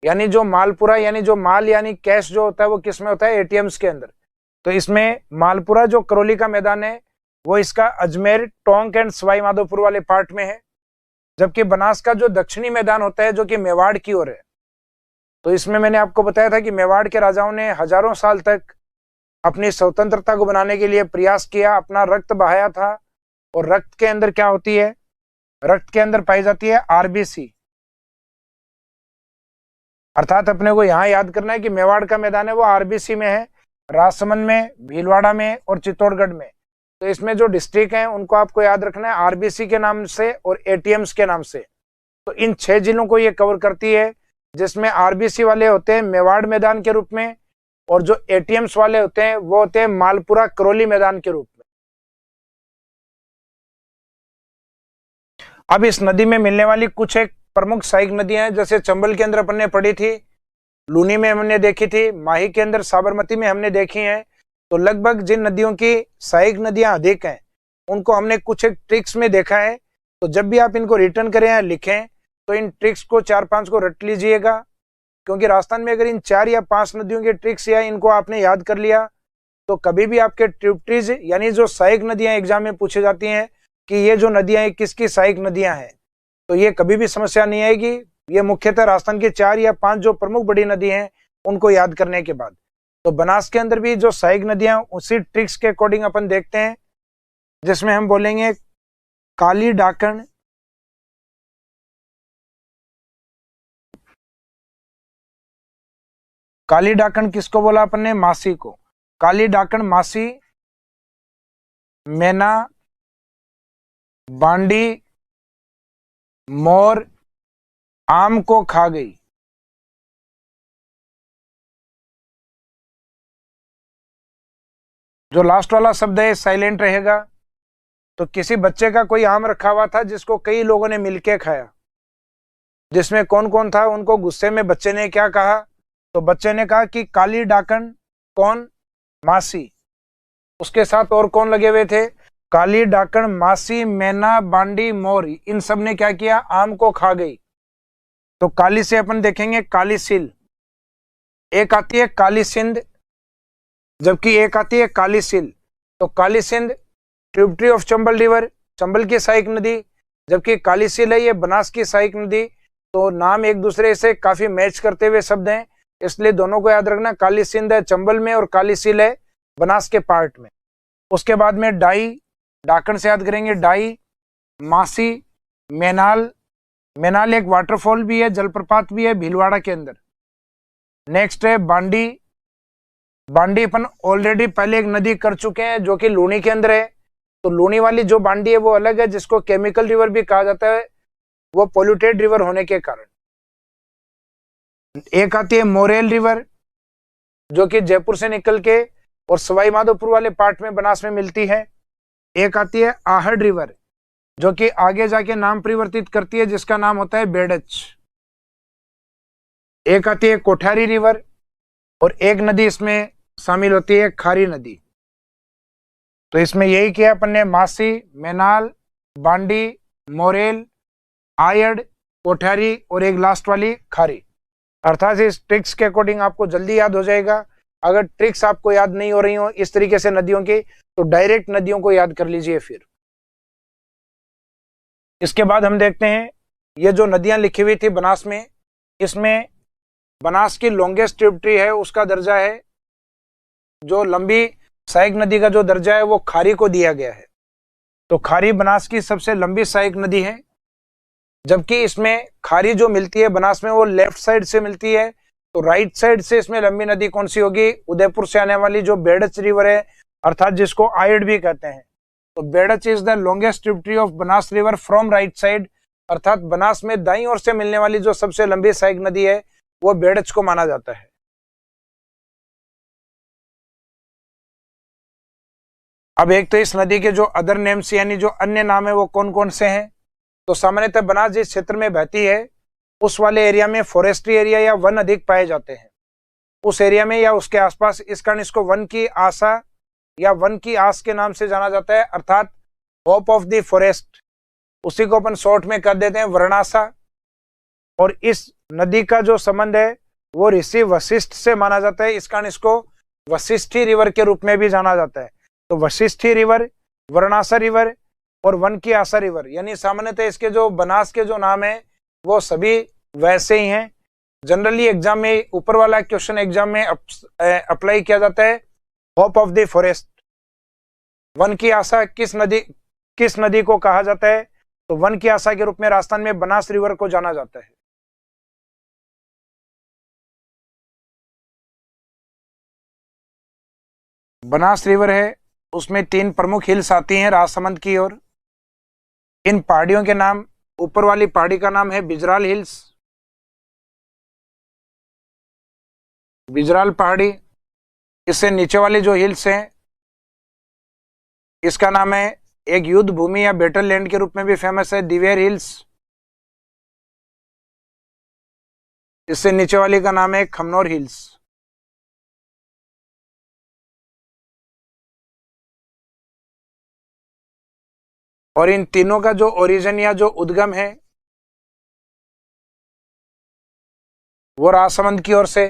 यानी जो मालपुरा यानी जो माल यानी कैश जो होता है वो किस में होता है, एटीएम्स के अंदर। तो इसमें मालपुरा जो करौली का मैदान है वो इसका अजमेर, टोंक एंड सवाई माधोपुर वाले पार्ट में है, जबकि बनास का जो दक्षिणी मैदान होता है जो कि मेवाड़ की ओर है। तो इसमें मैंने आपको बताया था कि मेवाड़ के राजाओं ने हजारों साल तक अपनी स्वतंत्रता को बनाने के लिए प्रयास किया, अपना रक्त बहाया था। और रक्त के अंदर क्या होती है, रक्त के अंदर पाई जाती है आरबीसी, अर्थात अपने को यहाँ याद करना है कि मेवाड़ का मैदान है वो आरबीसी में है, राजसमंद में, भीलवाड़ा में और चित्तौड़गढ़ में। तो इसमें जो डिस्ट्रिक्ट हैं उनको आपको याद रखना है आरबीसी के नाम से और एटीएम्स के नाम से। तो इन 6 जिलों को ये कवर करती है, जिसमें आरबीसी वाले होते हैं मेवाड़ मैदान के रूप में और जो एटीएम्स वाले होते हैं वो होते हैं मालपुरा करौली मैदान के रूप में। अब इस नदी में मिलने वाली कुछ एक प्रमुख सहायक नदियां हैं, जैसे चंबल के अंदर अपन ने पढ़ी थी, लूनी में हमने देखी थी, माही के अंदर साबरमती में हमने देखी है, तो लगभग जिन नदियों की सहायक नदियां अधिक हैं उनको हमने कुछ एक ट्रिक्स में देखा है। तो जब भी आप इनको रिटर्न करें या लिखें तो इन ट्रिक्स को 4-5 को रट लीजिएगा, क्योंकि राजस्थान में अगर इन 4 या 5 नदियों के ट्रिक्स या इनको आपने याद कर लिया तो कभी भी आपके ट्रिब्यूटरीज यानी जो सहायक नदियां एग्जाम में पूछी जाती हैं कि ये जो नदियां हैं किसकी सहायक नदियां हैं, तो ये कभी भी समस्या नहीं आएगी। ये मुख्यतः राजस्थान की 4 या 5 जो प्रमुख बड़ी नदी हैं उनको याद करने के बाद। तो बनास के अंदर भी जो सहायक नदियां उसी ट्रिक्स के अकॉर्डिंग अपन देखते हैं, जिसमें हम बोलेंगे काली डाकण, काली डाकण किसको बोला अपन ने? मासी को। काली डाकण मासी मैना बांडी मोर आम को खा गई। जो लास्ट वाला शब्द है साइलेंट रहेगा। तो किसी बच्चे का कोई आम रखा हुआ था जिसको कई लोगों ने मिलके खाया, जिसमें कौन कौन था? उनको गुस्से में बच्चे ने क्या कहा? तो बच्चे ने कहा कि काली डाकण कौन? मासी। उसके साथ और कौन लगे हुए थे? काली डाकण मासी मैना बांडी मोर, इन सब ने क्या किया? आम को खा गई। तो काली से अपन देखेंगे काली सील, एक आती है काली सिंध, जबकि एक आती है काली सील। तो Kali Sindh tributary of Chambal river, Chambal की सहायक नदी, जबकि काली सील है ये बनास की सहायक नदी। तो नाम एक दूसरे से काफी मैच करते हुए शब्द हैं, इसलिए दोनों को याद रखना। काली सिंध है चंबल में और काली सील है बनास के पार्ट में। उसके बाद में डाई, डाकण से याद करेंगे डाई, मासी, मैनाल, मैनाल एक वाटरफॉल भी है, जलप्रपात भी है भीलवाड़ा के अंदर। नेक्स्ट है बांडी, बांडी अपन ऑलरेडी पहले एक नदी कर चुके हैं जो कि लूनी के अंदर है। तो लूनी वाली जो बांडी है वो अलग है, जिसको केमिकल रिवर भी कहा जाता है, वो पोल्यूटेड रिवर होने के कारण। एक आती है मोरेल रिवर जो कि जयपुर से निकल के और सवाई माधोपुर वाले पार्ट में बनास में मिलती है। एक आती है आहड़ रिवर जो कि आगे जाके नाम परिवर्तित करती है, जिसका नाम होता है बेड़च। एक आती है कोठारी रिवर और एक नदी इसमें शामिल होती है खारी नदी। तो इसमें यही किया अपन ने, मासी, मैनाल, बांडी, मोरेल, आयड़, कोठारी और एक लास्ट वाली खारी। अर्थात इस ट्रिक्स के अकॉर्डिंग आपको जल्दी याद हो जाएगा। अगर ट्रिक्स आपको याद नहीं हो रही हो इस तरीके से नदियों की, तो डायरेक्ट नदियों को याद कर लीजिए। फिर इसके बाद हम देखते हैं ये जो नदियां लिखी हुई थी बनास में, इसमें बनास की लॉन्गेस्ट ट्रिब्यूटरी है उसका दर्जा है, जो लंबी सहायक नदी का जो दर्जा है वो खारी को दिया गया है। तो खारी बनास की सबसे लंबी सहायक नदी है, जबकि इसमें खारी जो मिलती है बनास में वो लेफ्ट साइड से मिलती है। तो राइट साइड से इसमें लंबी नदी कौन सी होगी? उदयपुर से आने वाली जो बेड़च रिवर है, अर्थात जिसको आयड़ भी कहते हैं। तो Berach is the longest tributary of Banas river from right side, अर्थात बनास में दाईं ओर से मिलने वाली जो सबसे लंबी सहायक नदी है वो बेड़च को माना जाता है। अब एक तो इस नदी के जो अदर नेम्स यानी जो अन्य नाम है वो कौन कौन से हैं? तो सामान्यतः बनास जिस क्षेत्र में बहती है उस वाले एरिया में फॉरेस्ट्री एरिया या वन अधिक पाए जाते हैं, उस एरिया में या उसके आसपास। इस कारण इसको वन की आशा या वन की आस के नाम से जाना जाता है, अर्थात होप ऑफ द फॉरेस्ट। उसी को अपन शॉर्ट में कर देते हैं वर्णाशा। और इस नदी का जो संबंध है वो ऋषि वशिष्ठ से माना जाता है, इस कारण इसको वशिष्ठी रिवर के रूप में भी जाना जाता है। तो वशिष्ठी रिवर, वर्णाशा रिवर और वन की आशा रिवर, यानी सामान्यतः इसके जो बनास के जो नाम है वो सभी वैसे ही हैं। जनरली एग्जाम में ऊपर वाला क्वेश्चन एग्जाम में अप्लाई किया जाता है, hope of the forest. One की आशा किस नदी को कहा जाता है? तो वन की आशा के रूप में राजस्थान में बनास रिवर को जाना जाता है। बनास रिवर है उसमें 3 प्रमुख हिल्स आती हैं राजसमंद की ओर। इन पहाड़ियों के नाम, ऊपर वाली पहाड़ी का नाम है बिजराल हिल्स, बिजराल पहाड़ी। इससे नीचे वाली जो हिल्स हैं इसका नाम है, एक युद्ध भूमि या बैटल लैंड के रूप में भी फेमस है, दिवेर हिल्स। इससे नीचे वाली का नाम है खमनोर हिल्स। और इन तीनों का जो ओरिजिन या जो उद्गम है वो राजसमंद की ओर से।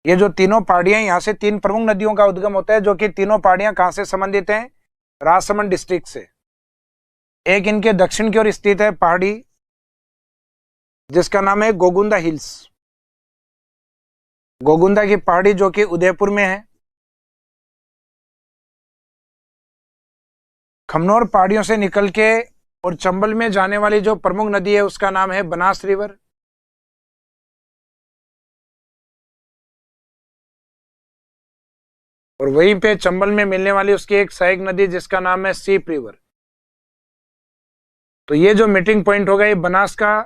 ये जो तीनों पहाड़ियां, यहां से तीन प्रमुख नदियों का उद्गम होता है, जो कि तीनों पहाड़ियां कहां से संबंधित हैं? राजसमंद डिस्ट्रिक्ट से। एक इनके दक्षिण की ओर स्थित है पहाड़ी जिसका नाम है गोगुंदा हिल्स, गोगुंदा की पहाड़ी जो कि उदयपुर में है। खमनोर पहाड़ियों से निकल के और चंबल में जाने वाली जो प्रमुख नदी है उसका नाम है बनास रिवर। और वहीं पे चंबल में मिलने वाली उसकी एक सहायक नदी जिसका नाम है सीप रिवर। तो ये जो मीटिंग पॉइंट होगा ये बनास का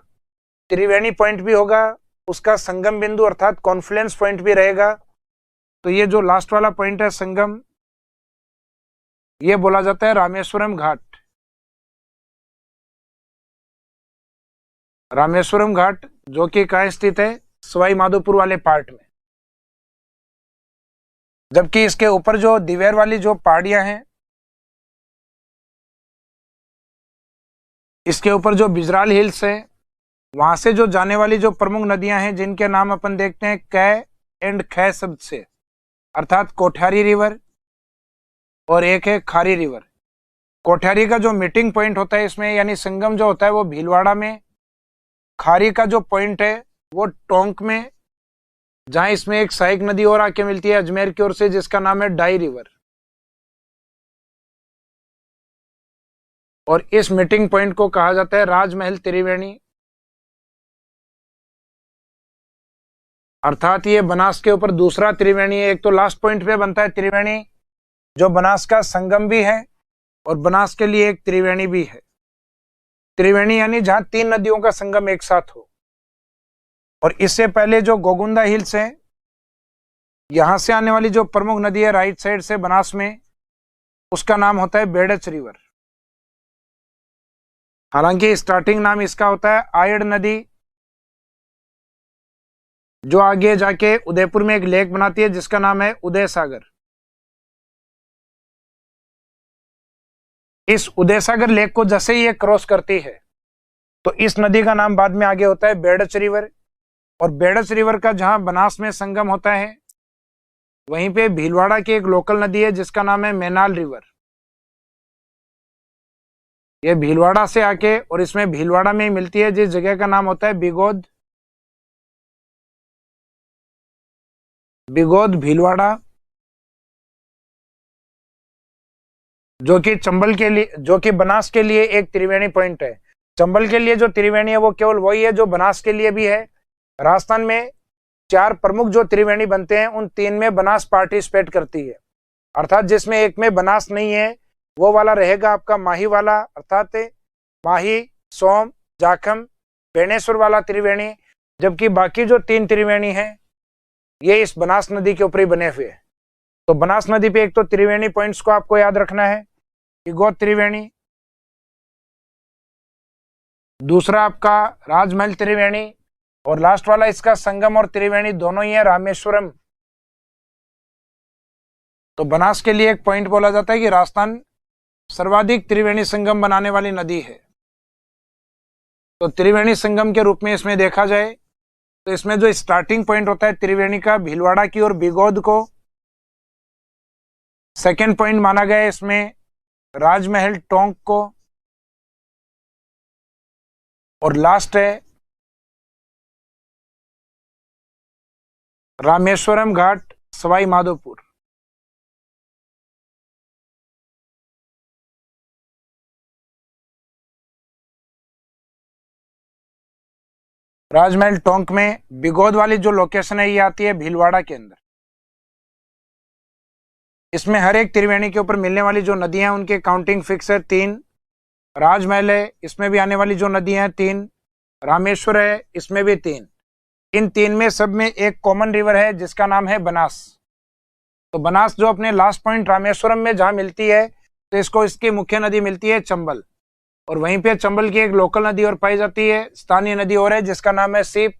त्रिवेणी पॉइंट भी होगा, उसका संगम बिंदु अर्थात कॉन्फ्लुएंस पॉइंट भी रहेगा। तो ये जो लास्ट वाला पॉइंट है संगम, ये बोला जाता है रामेश्वरम घाट। रामेश्वरम घाट जो कि कहाँ स्थित है? सवाई माधोपुर वाले पार्ट में। जबकि इसके ऊपर जो दिवेर वाली जो पहाड़ियां हैं, इसके ऊपर जो बिजराल हिल्स है, वहां से जो जाने वाली जो प्रमुख नदियां हैं जिनके नाम अपन देखते हैं कै एंड खै शब्द से, अर्थात कोठारी रिवर और एक है खारी रिवर। कोठारी का जो मीटिंग पॉइंट होता है इसमें यानी संगम जो होता है वो भीलवाड़ा में। खारी का जो पॉइंट है वो टोंक में, जहां इसमें एक सहायक नदी और आके मिलती है अजमेर की ओर से जिसका नाम है डाई रिवर। और इस मीटिंग पॉइंट को कहा जाता है राजमहल त्रिवेणी, अर्थात ये बनास के ऊपर दूसरा त्रिवेणी है। एक तो लास्ट पॉइंट पे बनता है त्रिवेणी जो बनास का संगम भी है और बनास के लिए एक त्रिवेणी भी है। त्रिवेणी यानी जहां तीन नदियों का संगम एक साथ हो। और इससे पहले जो गोगुंदा हिल्स है, यहां से आने वाली जो प्रमुख नदी है राइट साइड से बनास में, उसका नाम होता है बेड़च रिवर। हालांकि स्टार्टिंग नाम इसका होता है आयड़ नदी, जो आगे जाके उदयपुर में एक लेक बनाती है जिसका नाम है उदय सागर। इस उदय सागर लेक को जैसे ही ये क्रॉस करती है तो इस नदी का नाम बाद में आगे होता है बेड़च रिवर। और बेड़च रिवर का जहां बनास में संगम होता है वहीं पे भीलवाड़ा की एक लोकल नदी है जिसका नाम है मैनाल रिवर। ये भीलवाड़ा से आके और इसमें भीलवाड़ा में ही मिलती है, जिस जगह का नाम होता है बिगोद, बिगोद भीलवाड़ा, जो कि चंबल के लिए, जो कि बनास के लिए एक त्रिवेणी पॉइंट है। चंबल के लिए जो त्रिवेणी है वो केवल वही है जो बनास के लिए भी है। राजस्थान में चार प्रमुख जो त्रिवेणी बनते हैं उन तीन में बनास पार्टिसिपेट करती है, अर्थात जिसमें एक में बनास नहीं है वो वाला रहेगा आपका माही वाला, अर्थात माही, सोम, जाखम, बेणेश्वर वाला त्रिवेणी। जबकि बाकी जो तीन त्रिवेणी हैं ये इस बनास नदी के ऊपर ही बने हुए हैं। तो बनास नदी पे एक तो त्रिवेणी पॉइंट्स को आपको याद रखना है, इगोत त्रिवेणी, दूसरा आपका राजमहल त्रिवेणी, और लास्ट वाला इसका संगम और त्रिवेणी दोनों ही है रामेश्वरम। तो बनास के लिए एक पॉइंट बोला जाता है कि राजस्थान सर्वाधिक त्रिवेणी संगम बनाने वाली नदी है। तो त्रिवेणी संगम के रूप में इसमें देखा जाए तो इसमें जो स्टार्टिंग पॉइंट होता है त्रिवेणी का भीलवाड़ा की और बिगोद को, सेकेंड पॉइंट माना गया है इसमें राजमहल टोंक को, और लास्ट है रामेश्वरम घाट सवाई माधोपुर। राजमहल टोंक में बिगोद वाली जो लोकेशन है ये आती है भीलवाड़ा के अंदर। इसमें हर एक त्रिवेणी के ऊपर मिलने वाली जो नदियां हैं उनकी काउंटिंग फिक्स है, 3। राजमहल है, इसमें भी आने वाली जो नदियां हैं 3। रामेश्वर है, इसमें भी 3। इन 3 में सब में एक कॉमन रिवर है जिसका नाम है बनास। तो बनास जो अपने लास्ट पॉइंट रामेश्वरम में जहां मिलती है तो इसको इसकी मुख्य नदी मिलती है चंबल, और वहीं पे चंबल की एक लोकल नदी और पाई जाती है, स्थानीय नदी और है जिसका नाम है सीप।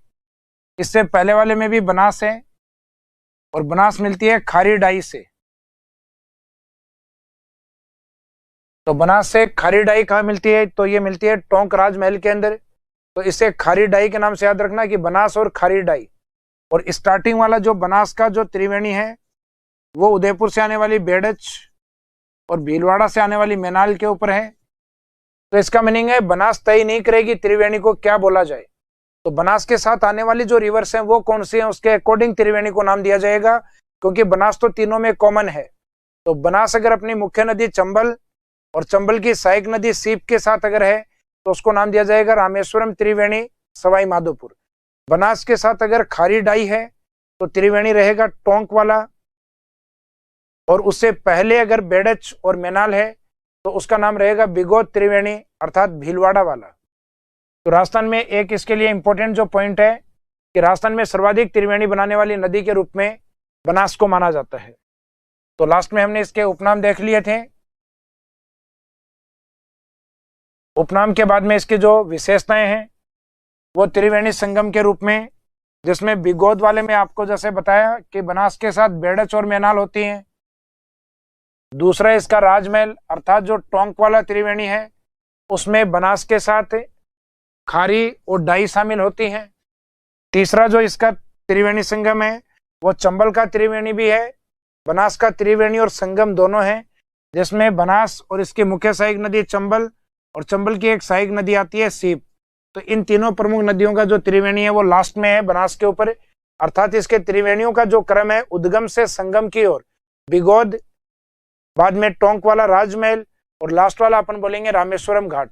इससे पहले वाले में भी बनास है और बनास मिलती है खारी डाई से। तो बनास से खारी डाई कहाँ मिलती है? तो ये मिलती है टोंक राजमहल के अंदर। तो इसे खारी डाई के नाम से याद रखना कि बनास और खारी डाई। और स्टार्टिंग वाला जो बनास का जो त्रिवेणी है वो उदयपुर से आने वाली बेड़च और भीलवाड़ा से आने वाली मैनाल के ऊपर है। तो इसका मीनिंग है बनास तय नहीं करेगी त्रिवेणी को क्या बोला जाए। तो बनास के साथ आने वाली जो रिवर्स हैं वो कौन सी हैं, उसके अकॉर्डिंग त्रिवेणी को नाम दिया जाएगा, क्योंकि बनास तो तीनों में कॉमन है। तो बनास अगर अपनी मुख्य नदी चंबल और चंबल की सहायक नदी सीप के साथ अगर है तो उसको नाम दिया जाएगा रामेश्वरम त्रिवेणी सवाई माधोपुर। बनास के साथ अगर खारी डाई है तो त्रिवेणी रहेगा टोंक वाला, और उससे पहले अगर बेड़च और मैनाल है तो उसका नाम रहेगा बिगोद त्रिवेणी अर्थात भीलवाड़ा वाला। तो राजस्थान में एक इसके लिए इंपॉर्टेंट जो पॉइंट है कि राजस्थान में सर्वाधिक त्रिवेणी बनाने वाली नदी के रूप में बनास को माना जाता है। तो लास्ट में हमने इसके उपनाम देख लिए थे। उपनाम के बाद में इसकी जो विशेषताएं हैं वो त्रिवेणी संगम के रूप में, जिसमें बिगोद वाले में आपको जैसे बताया कि बनास के साथ बेड़च और मैनाल होती हैं। दूसरा इसका राजमहल अर्थात जो टोंक वाला त्रिवेणी है उसमें बनास के साथ खारी और डाई शामिल होती हैं। तीसरा जो इसका त्रिवेणी संगम है वो चंबल का त्रिवेणी भी है, बनास का त्रिवेणी और संगम दोनों हैं, जिसमें बनास और इसकी मुख्य सहायक नदी चंबल और चंबल की एक सहायक नदी आती है सीप। तो इन तीनों प्रमुख नदियों का जो त्रिवेणी है वो लास्ट में है बनास के ऊपर, अर्थात इसके त्रिवेणियों का जो क्रम है उद्गम से संगम की ओर बिगोद, बाद में टोंक वाला राजमहल और लास्ट वाला अपन बोलेंगे रामेश्वरम घाट।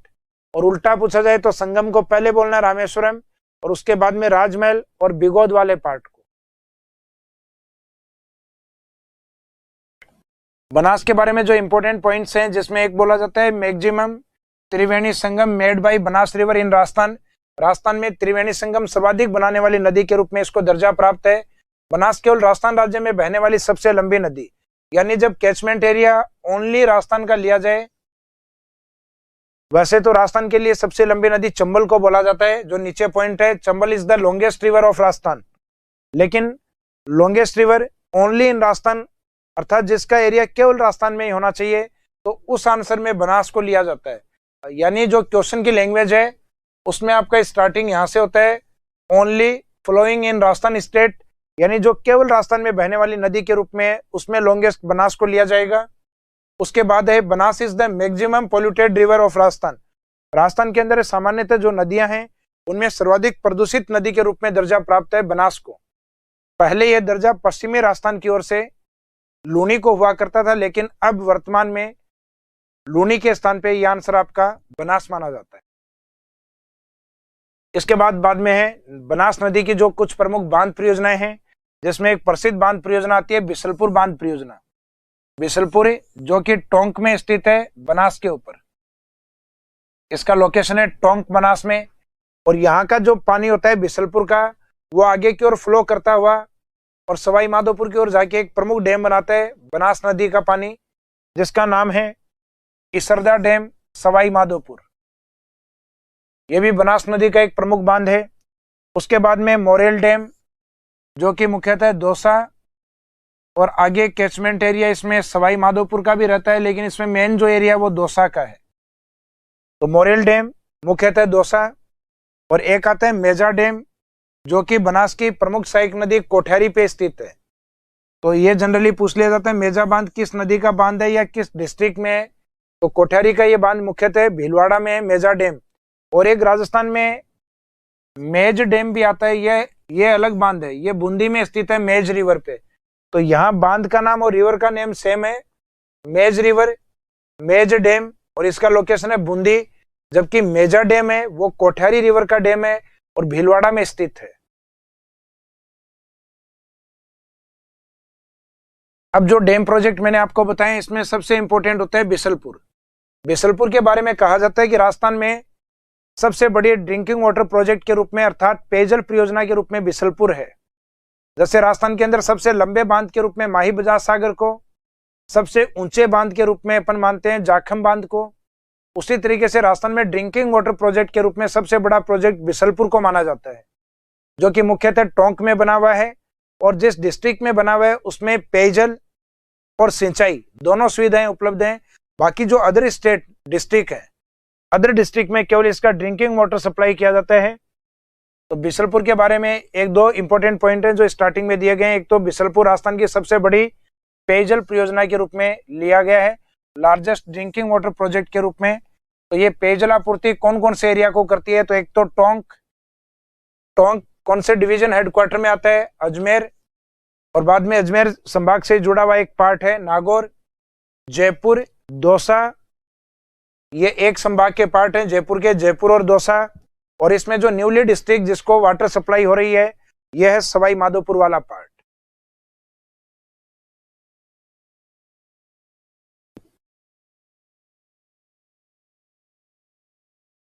और उल्टा पूछा जाए तो संगम को पहले बोलना रामेश्वरम और उसके बाद में राजमहल और बिगोद वाले पार्ट को। बनास के बारे में जो इंपॉर्टेंट पॉइंट्स हैं जिसमें एक बोला जाता है maximum Triveni Sangam made by Banas river in Rajasthan. Rajasthan में त्रिवेणी संगम सर्वाधिक बनाने वाली नदी के रूप में इसको दर्जा प्राप्त है। बनास केवल राजस्थान राज्य में बहने वाली सबसे लंबी नदी, यानी जब कैचमेंट एरिया ओनली राजस्थान का लिया जाए, वैसे तो राजस्थान के लिए सबसे लंबी नदी चंबल को बोला जाता है, जो नीचे पॉइंट है Chambal is the longest river of Rajasthan. लेकिन longest river only in Rajasthan अर्थात जिसका एरिया केवल राजस्थान में ही होना चाहिए, तो उस आंसर में बनास को लिया जाता है। यानी जो क्वेश्चन की लैंग्वेज है उसमें आपका स्टार्टिंग यहां से होता है only flowing in Rajasthan state, यानी जो केवल राजस्थान में बहने वाली नदी के रूप में उसमें लॉन्गेस्ट बनास को लिया जाएगा। उसके बाद है Banas is the maximum polluted river of Rajasthan. Rajasthan के अंदर सामान्यतः जो नदियां हैं उनमें सर्वाधिक प्रदूषित नदी के रूप में दर्जा प्राप्त है बनास को। पहले यह दर्जा पश्चिमी राजस्थान की ओर से लूनी को हुआ करता था, लेकिन अब वर्तमान में लूनी के स्थान पे यह आंसर आपका बनास माना जाता है। इसके बाद में है बनास नदी की जो कुछ प्रमुख बांध परियोजनाएं हैं, जिसमें एक प्रसिद्ध बांध परियोजना आती है बिसलपुर बांध परियोजना। बिसलपुर जो कि टोंक में स्थित है बनास के ऊपर, इसका लोकेशन है टोंक बनास में। और यहाँ का जो पानी होता है बिसलपुर का वो आगे की ओर फ्लो करता हुआ और सवाई माधोपुर की ओर जाके एक प्रमुख डैम बनाता है बनास नदी का पानी, जिसका नाम है इसरदा डैम सवाई माधोपुर। यह भी बनास नदी का एक प्रमुख बांध है। उसके बाद में मोरेल डैम जो कि मुख्यतः दौसा और आगे कैचमेंट एरिया इसमें सवाई माधोपुर का भी रहता है, लेकिन इसमें मेन जो एरिया वो दौसा का है। तो मोरेल डैम मुख्यतः दौसा, और एक आता है मेजा डैम जो कि बनास की प्रमुख सहायक नदी कोठियारी पे स्थित है। तो ये जनरली पूछ लिया जाता है मेजा बांध किस नदी का बांध है या किस डिस्ट्रिक्ट में है, तो कोठियारी का ये बांध मुख्यतः भीलवाड़ा में है मेजा डैम। और एक राजस्थान में मेज डैम भी आता है, ये अलग बांध है, ये बूंदी में स्थित है मेज रिवर पे। तो यहाँ बांध का नाम और रिवर का नेम सेम है, मेज रिवर मेज डैम, और इसका लोकेशन है बूंदी, जबकि मेजा डैम है वो कोठियारी रिवर का डैम है और भीलवाड़ा में स्थित है। अब जो डैम प्रोजेक्ट मैंने आपको बताया इसमें सबसे इंपॉर्टेंट होता है बिसलपुर। बिसलपुर के बारे में कहा जाता है कि राजस्थान में सबसे बड़ी ड्रिंकिंग वाटर प्रोजेक्ट के रूप में अर्थात पेयजल परियोजना के रूप में बिसलपुर है। जैसे राजस्थान के अंदर सबसे लंबे बांध के रूप में माही बजाज सागर को, सबसे ऊंचे बांध के रूप में अपन मानते हैं जाखम बांध को, उसी तरीके से राजस्थान में ड्रिंकिंग वाटर प्रोजेक्ट के रूप में सबसे बड़ा प्रोजेक्ट बिसलपुर को माना जाता है, जो कि मुख्यतः टोंक में बना हुआ है। और जिस डिस्ट्रिक्ट में बना हुआ है उसमें पेयजल और सिंचाई दोनों सुविधाएं उपलब्ध हैं। बाकी जो अदर स्टेट डिस्ट्रिक्ट है, अदर डिस्ट्रिक्ट में केवल इसका ड्रिंकिंग वाटर सप्लाई किया जाता है। तो बिसलपुर के बारे में एक दो इंपॉर्टेंट पॉइंट हैं जो स्टार्टिंग में दिए गए हैं। एक तो बिसलपुर राजस्थान की सबसे बड़ी पेयजल परियोजना के रूप में लिया गया है, लार्जेस्ट ड्रिंकिंग वाटर प्रोजेक्ट के रूप में। तो ये पेयजल आपूर्ति कौन कौन से एरिया को करती है? तो एक तो टोंक कौन से डिवीजन हेडक्वार्टर में आता है? अजमेर, और बाद में अजमेर संभाग से जुड़ा हुआ एक पार्ट है नागौर, जयपुर, दौसा, ये एक संभाग के पार्ट हैं जयपुर के, जयपुर और दौसा। और इसमें जो न्यूली डिस्ट्रिक्ट जिसको वाटर सप्लाई हो रही है यह है सवाई माधोपुर वाला पार्ट।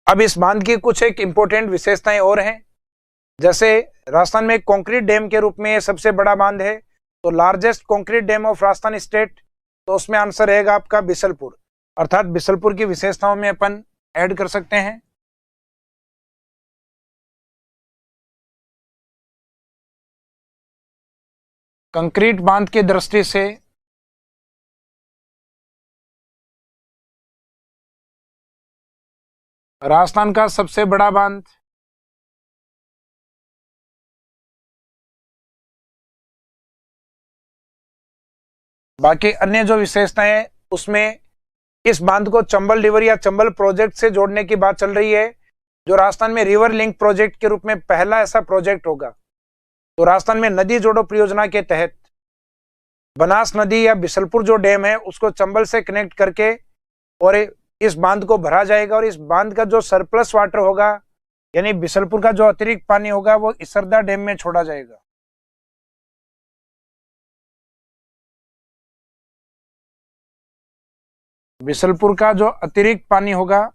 अब इस बांध की कुछ एक इंपॉर्टेंट विशेषताएं और हैं, जैसे राजस्थान में कंक्रीट डैम के रूप में सबसे बड़ा बांध है, तो largest concrete dam of Rajasthan state, तो उसमें आंसर रहेगा आपका बिसलपुर। अर्थात बिसलपुर की विशेषताओं में अपन ऐड कर सकते हैं। कंक्रीट बांध की दृष्टि से राजस्थान का सबसे बड़ा बांध बाकी अन्य जो विशेषताएं उसमें इस बांध को चंबल रिवर या चंबल प्रोजेक्ट से जोड़ने की बात चल रही है, जो राजस्थान में रिवर लिंक प्रोजेक्ट के रूप में पहला ऐसा प्रोजेक्ट होगा। तो राजस्थान में नदी जोड़ो परियोजना के तहत बनास नदी या बिसलपुर जो डैम है उसको चंबल से कनेक्ट करके और इस बांध को भरा जाएगा, और इस बांध का जो सरप्लस वाटर होगा यानी बिसलपुर का जो अतिरिक्त पानी होगा वो इसरदा डैम में छोड़ा जाएगा। बिसलपुर का जो अतिरिक्त पानी होगा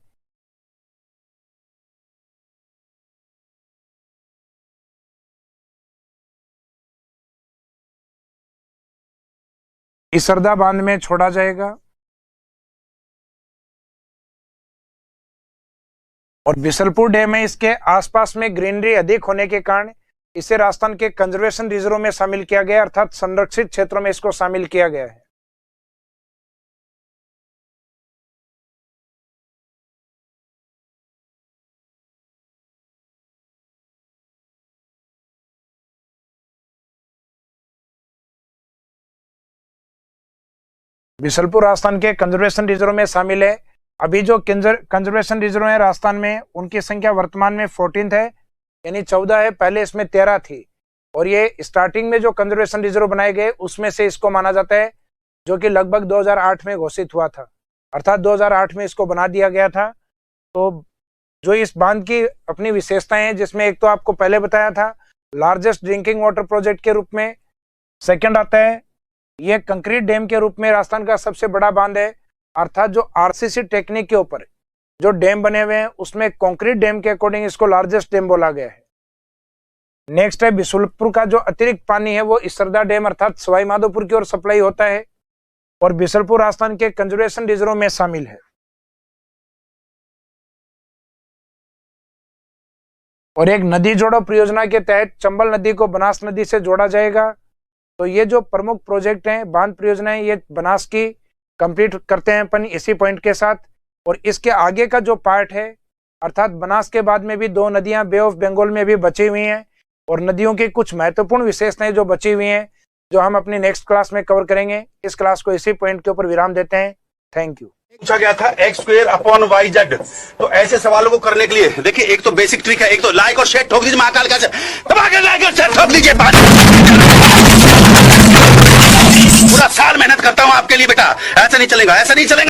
इसरदा बांध में छोड़ा जाएगा। और बिसलपुर डैम में इसके आसपास में ग्रीनरी अधिक होने के कारण इसे राजस्थान के कंजर्वेशन रिजर्व में शामिल किया गया, अर्थात संरक्षित क्षेत्रों में इसको शामिल किया गया है। बिसलपुर राजस्थान के कंजर्वेशन रिजर्व में शामिल है। अभी जो कंजर्वेशन रिजर्व है राजस्थान में उनकी संख्या वर्तमान में 14 है, यानी 14 है, पहले इसमें 13 थी। और ये स्टार्टिंग में जो कंजर्वेशन रिजर्व बनाए गए उसमें से इसको माना जाता है, जो कि लगभग 2008 में घोषित हुआ था, अर्थात 2008 में इसको बना दिया गया था। तो जो इस बांध की अपनी विशेषताएं हैं, जिसमें एक तो आपको पहले बताया था लार्जेस्ट ड्रिंकिंग वाटर प्रोजेक्ट के रूप में, सेकेंड आता है ये कंक्रीट डैम के रूप में राजस्थान का सबसे बड़ा बांध है, अर्थात जो आरसीसी टेक्निक के ऊपर जो डैम बने हुए हैं उसमें कंक्रीट डैम के अकॉर्डिंग इसको लार्जेस्ट डैम बोला गया है। नेक्स्ट है बिसलपुर का जो अतिरिक्त पानी है वो इसरदा डैम अर्थात सवाई माधोपुर की ओर सप्लाई होता है, और बिसलपुर राजस्थान के कंजर्वेशन रिजर्व में शामिल है। और एक नदी जोड़ो परियोजना के तहत चंबल नदी को बनास नदी से जोड़ा जाएगा। तो ये जो प्रमुख प्रोजेक्ट हैं बांध परियोजनाएं ये बनास की कंप्लीट करते हैं अपन इसी पॉइंट के साथ। और इसके आगे का जो पार्ट है अर्थात बनास के बाद में भी दो नदियां बे ऑफ बंगाल में भी बची हुई हैं, और नदियों की कुछ महत्वपूर्ण विशेषताएं जो बची हुई हैं जो हम अपनी नेक्स्ट क्लास में कवर करेंगे। इस क्लास को इसी पॉइंट के ऊपर विराम देते हैं। Thank you. पूछा गया था x² / yz, तो ऐसे सवालों को करने के लिए देखिए एक तो बेसिक ट्रिक है, एक तो लाइक और शेयर ठोक दीजिए, महाकाल का दबा के लाइक और शेयर ठोक दीजिए। पूरा साल मेहनत करता हूं आपके लिए बेटा, ऐसा नहीं चलेगा, ऐसा नहीं चलेगा।